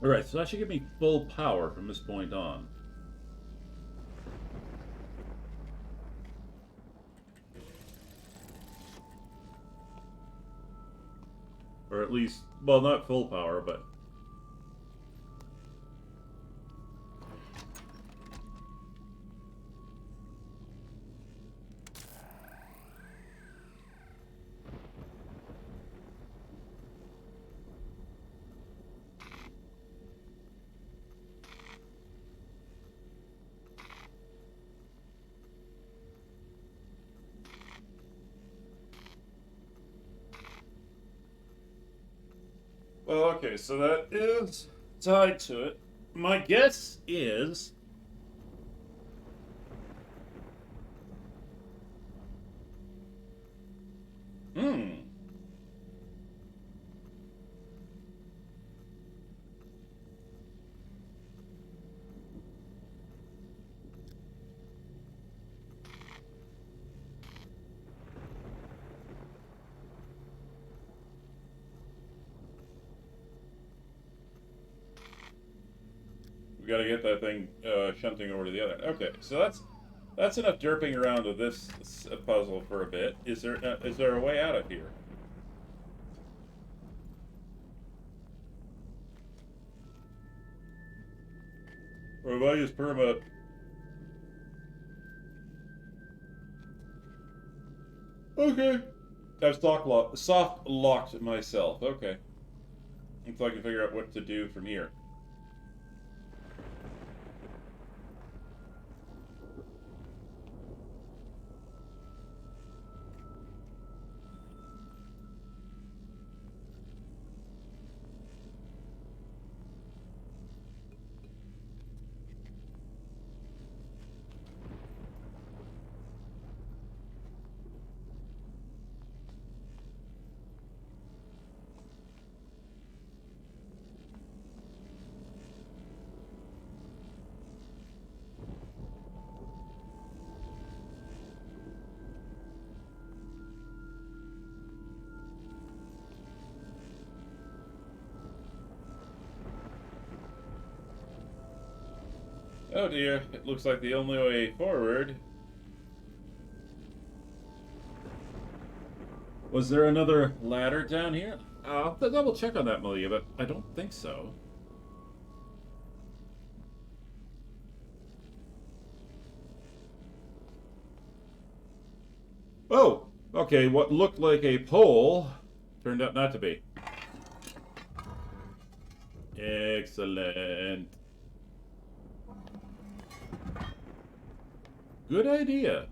Alright, so that should give me full power from this point on. Or at least, well, not full power, but... Well, okay, so that is tied to it. My guess is... We gotta get that thing shunting over to the other end. Okay, so that's enough derping around with this puzzle for a bit. Is there a way out of here? Or have I just perma... Okay. I've soft locked myself. Okay. Until I can figure out what to do from here. Oh dear, it looks like the only way forward... Was there another ladder down here? I'll double check on that, Malia, but I don't think so. Oh! Okay, what looked like a pole turned out not to be. Excellent. Good idea.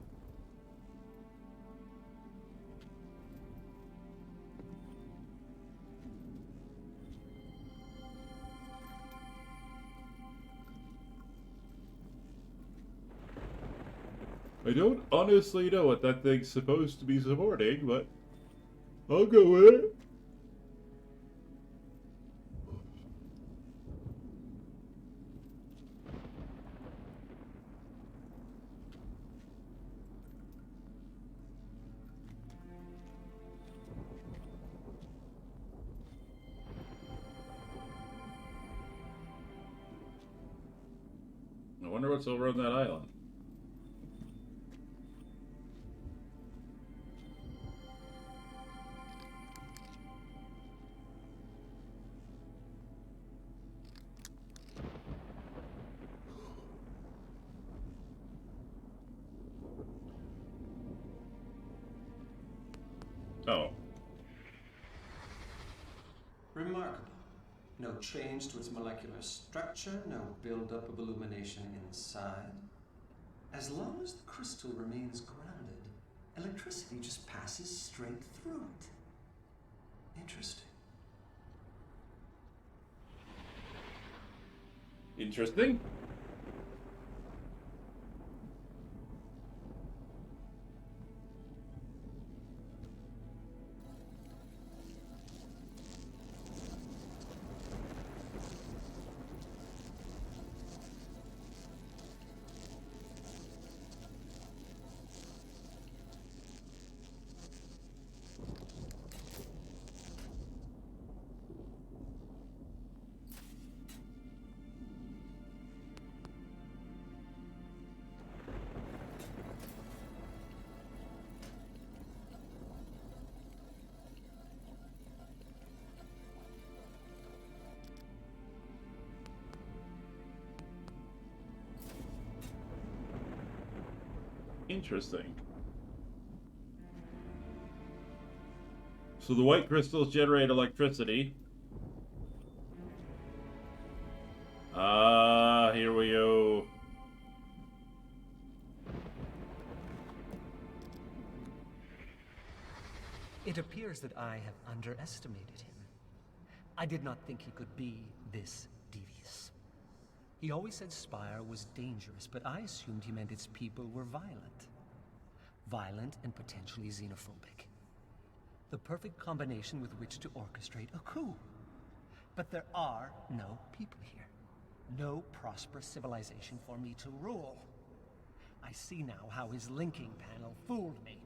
I don't honestly know what that thing's supposed to be supporting, but I'll go with it. I wonder what's over on that island. Oh. Remarkable. No change to its molecular structure, no buildup of illumination inside. As long as the crystal remains grounded, electricity just passes straight through it. Interesting. Interesting. Interesting. So the white crystals generate electricity. Ah, here we go. It appears that I have underestimated him. I did not think he could be this devious. He always said Spire was dangerous, but I assumed he meant its people were violent. Violent and potentially xenophobic. The perfect combination with which to orchestrate a coup. But there are no people here. No prosperous civilization for me to rule. I see now how his linking panel fooled me.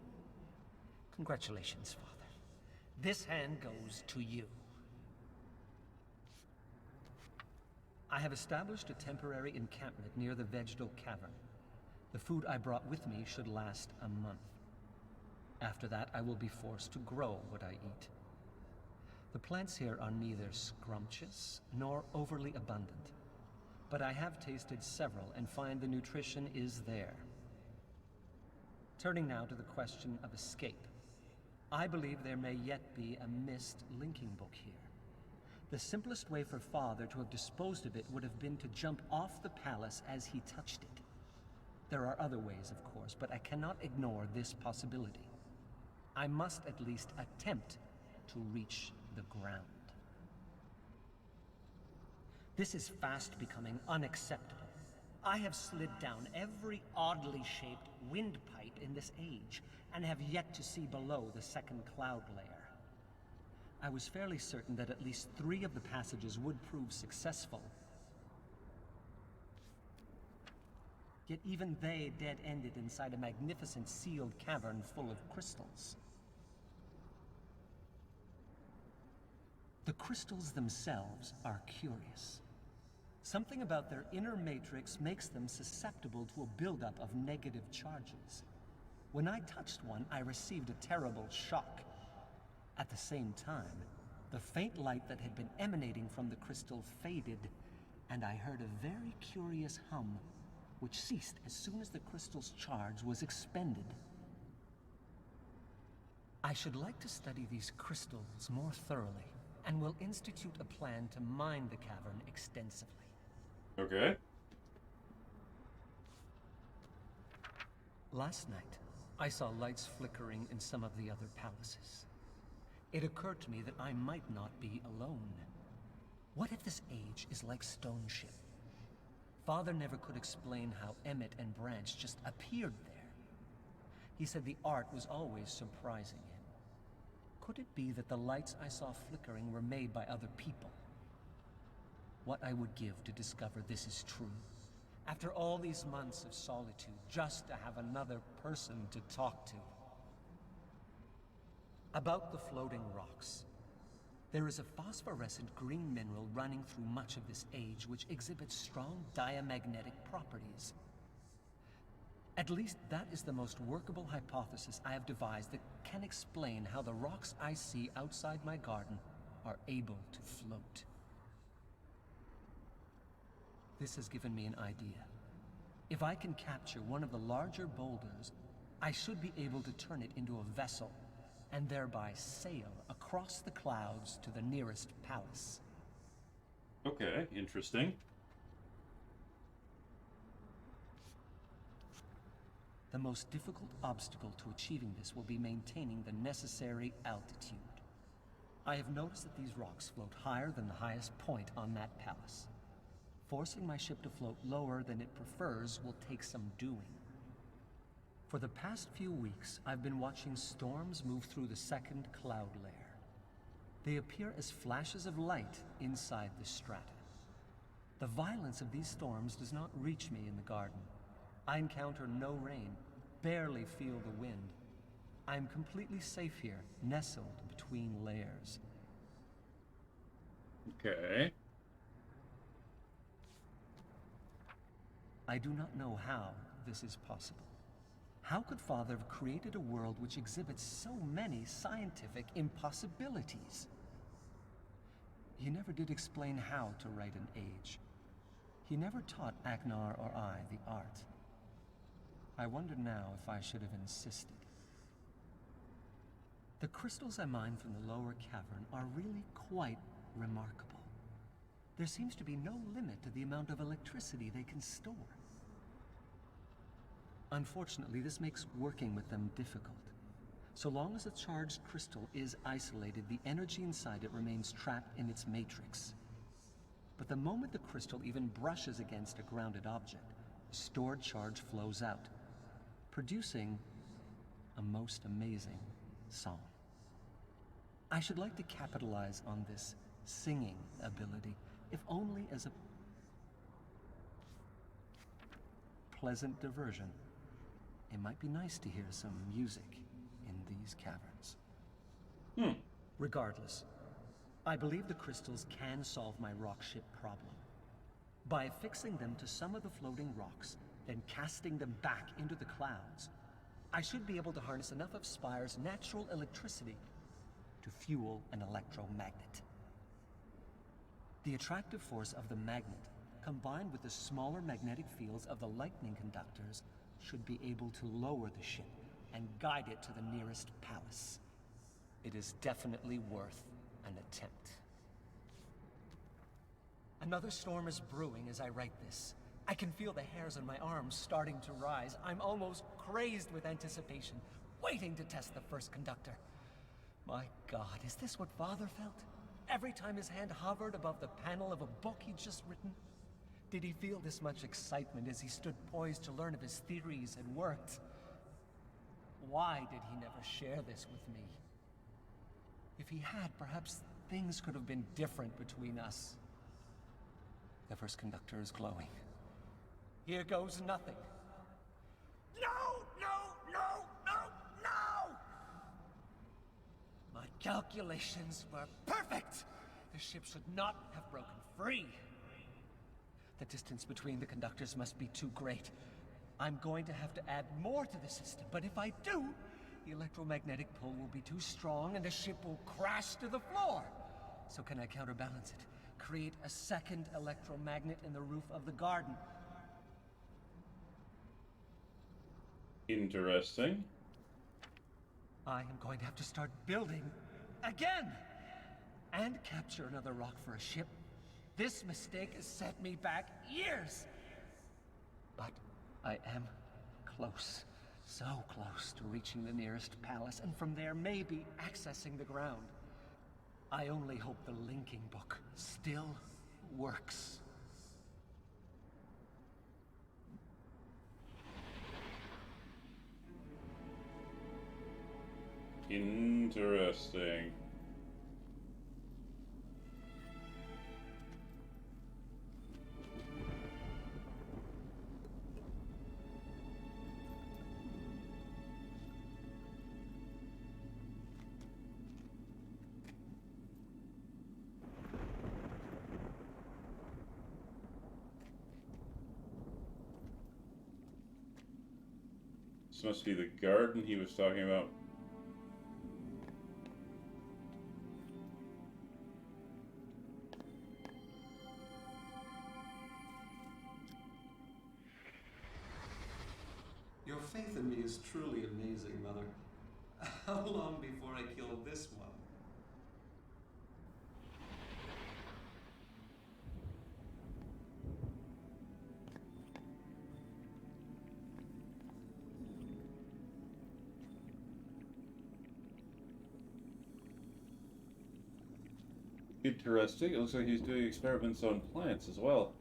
Congratulations, Father. This hand goes to you. I have established a temporary encampment near the vegetal cavern. The food I brought with me should last a month. After that, I will be forced to grow what I eat. The plants here are neither scrumptious nor overly abundant, but I have tasted several and find the nutrition is there. Turning now to the question of escape. I believe there may yet be a Myst linking book here. The simplest way for Father to have disposed of it would have been to jump off the palace as he touched it. There are other ways, of course, but I cannot ignore this possibility. I must at least attempt to reach the ground. This is fast becoming unacceptable. I have slid down every oddly shaped windpipe in this age, and have yet to see below the second cloud layer. I was fairly certain that at least 3 of the passages would prove successful. Yet even they dead-ended inside a magnificent sealed cavern full of crystals. The crystals themselves are curious. Something about their inner matrix makes them susceptible to a buildup of negative charges. When I touched one, I received a terrible shock. At the same time, the faint light that had been emanating from the crystal faded, and I heard a very curious hum, which ceased as soon as the crystal's charge was expended. I should like to study these crystals more thoroughly, and will institute a plan to mine the cavern extensively. Okay. Last night, I saw lights flickering in some of the other palaces. It occurred to me that I might not be alone. What if this age is like Stone Ship? Father never could explain how Emmett and Branch just appeared there, He said the art was always surprising him. Could it be that the lights I saw flickering were made by other people? What I would give to discover this is true. After all these months of solitude, just to have another person to talk to. About the floating rocks. There is a phosphorescent green mineral running through much of this age which exhibits strong diamagnetic properties. At least that is the most workable hypothesis I have devised that can explain how the rocks I see outside my garden are able to float. This has given me an idea. If I can capture one of the larger boulders, I should be able to turn it into a vessel and thereby sail across the clouds to the nearest palace. Okay, interesting. The most difficult obstacle to achieving this will be maintaining the necessary altitude. I have noticed that these rocks float higher than the highest point on that palace. Forcing my ship to float lower than it prefers will take some doing. For the past few weeks, I've been watching storms move through the second cloud layer. They appear as flashes of light inside the strata. The violence of these storms does not reach me in the garden. I encounter no rain, barely feel the wind. I am completely safe here, nestled between layers. Okay. I do not know how this is possible. How could Father have created a world which exhibits so many scientific impossibilities? He never did explain how to write an age. He never taught Agnar or I the art. I wonder now if I should have insisted. The crystals I mined from the lower cavern are really quite remarkable. There seems to be no limit to the amount of electricity they can store. Unfortunately, this makes working with them difficult. So long as a charged crystal is isolated, the energy inside it remains trapped in its matrix. But the moment the crystal even brushes against a grounded object, stored charge flows out, producing a most amazing song. I should like to capitalize on this singing ability, if only as a pleasant diversion. It might be nice to hear some music in these caverns. Regardless, I believe the crystals can solve my rock ship problem. By affixing them to some of the floating rocks, then casting them back into the clouds, I should be able to harness enough of Spire's natural electricity to fuel an electromagnet. The attractive force of the magnet, combined with the smaller magnetic fields of the lightning conductors, should be able to lower the ship and guide it to the nearest palace. It is definitely worth an attempt. Another storm is brewing as I write this. I can feel the hairs on my arms starting to rise. I'm almost crazed with anticipation, waiting to test the first conductor. My God, is this what Father felt? Every time his hand hovered above the panel of a book he'd just written? Did he feel this much excitement as he stood poised to learn if his theories had worked? Why did he never share this with me? If he had, perhaps things could have been different between us. The first conductor is glowing. Here goes nothing. No, no, no, no, no! My calculations were perfect! The ship should not have broken free. The distance between the conductors must be too great. I'm going to have to add more to the system, but if I do, the electromagnetic pull will be too strong and the ship will crash to the floor. So can I counterbalance it? Create a second electromagnet in the roof of the garden. Interesting. I am going to have to start building again and capture another rock for a ship. This mistake has set me back years. But I am close, so close to reaching the nearest palace, and from there maybe accessing the ground. I only hope the linking book still works. Interesting. This must be the garden he was talking about. Your faith in me is truly amazing, Mother. How long before I kill this one? Interesting. It looks like he's doing experiments on plants as well.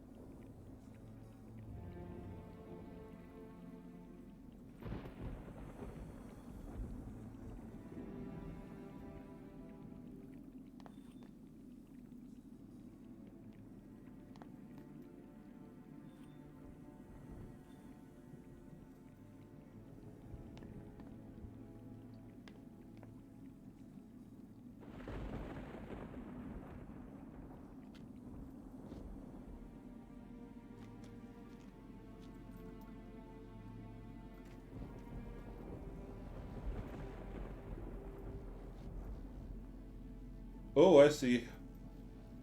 Oh, I see.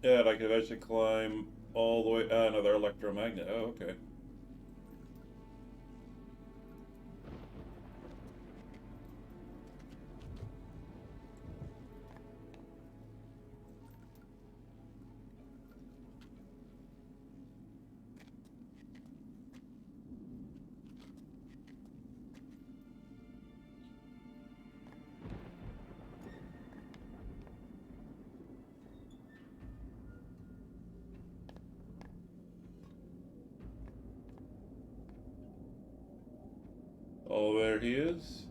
Yeah, and I can eventually climb all the way. Another electromagnet. Oh, okay. Oh, there he is.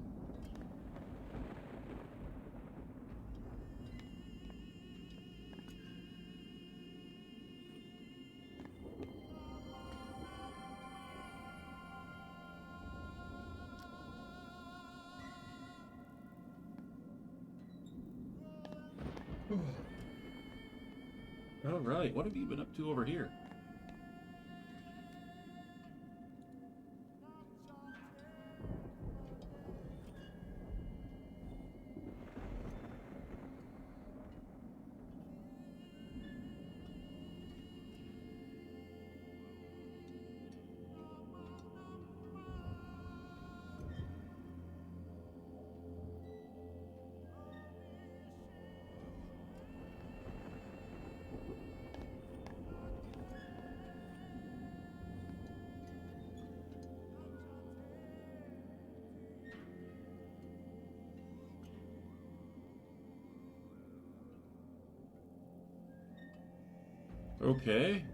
All right, what have you been up to over here? Okay.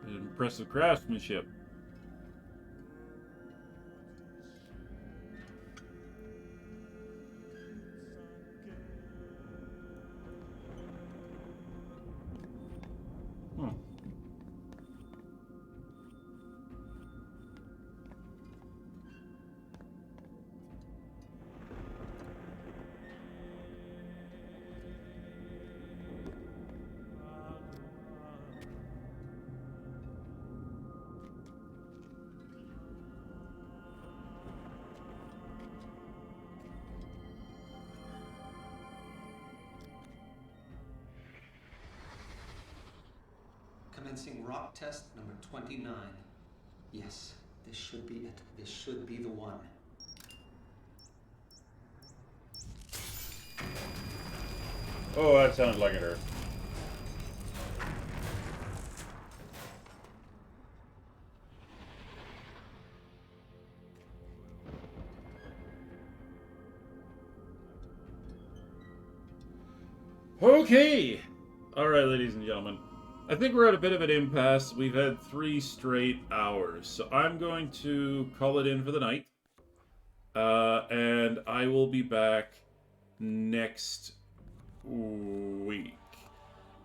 Impressive craftsmanship. Hmm. Commencing rock test number 29. Yes, this should be it. This should be the one. Oh, that sounds like it hurt. Okay. All right, ladies and gentlemen. I think we're at a bit of an impasse. We've had 3 straight hours, so I'm going to call it in for the night. And I will be back next week.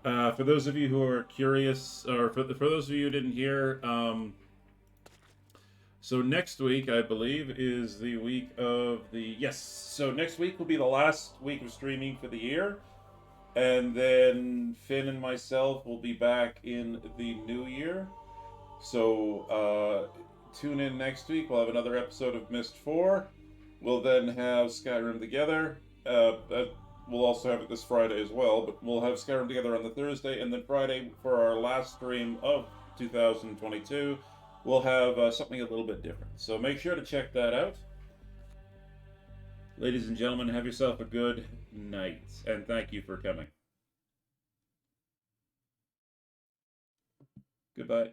For those of you who are curious, or for those of you who didn't hear, so next week, I believe, is the week of the... Yes, so next week will be the last week of streaming for the year. And then Finn and myself will be back in the new year. So tune in next week. We'll have another episode of Myst 4. We'll then have Skyrim Together. We'll also have it this Friday as well. But we'll have Skyrim Together on the Thursday. And then Friday, for our last stream of 2022, we'll have something a little bit different. So make sure to check that out. Ladies and gentlemen, have yourself a good night, and thank you for coming. Goodbye.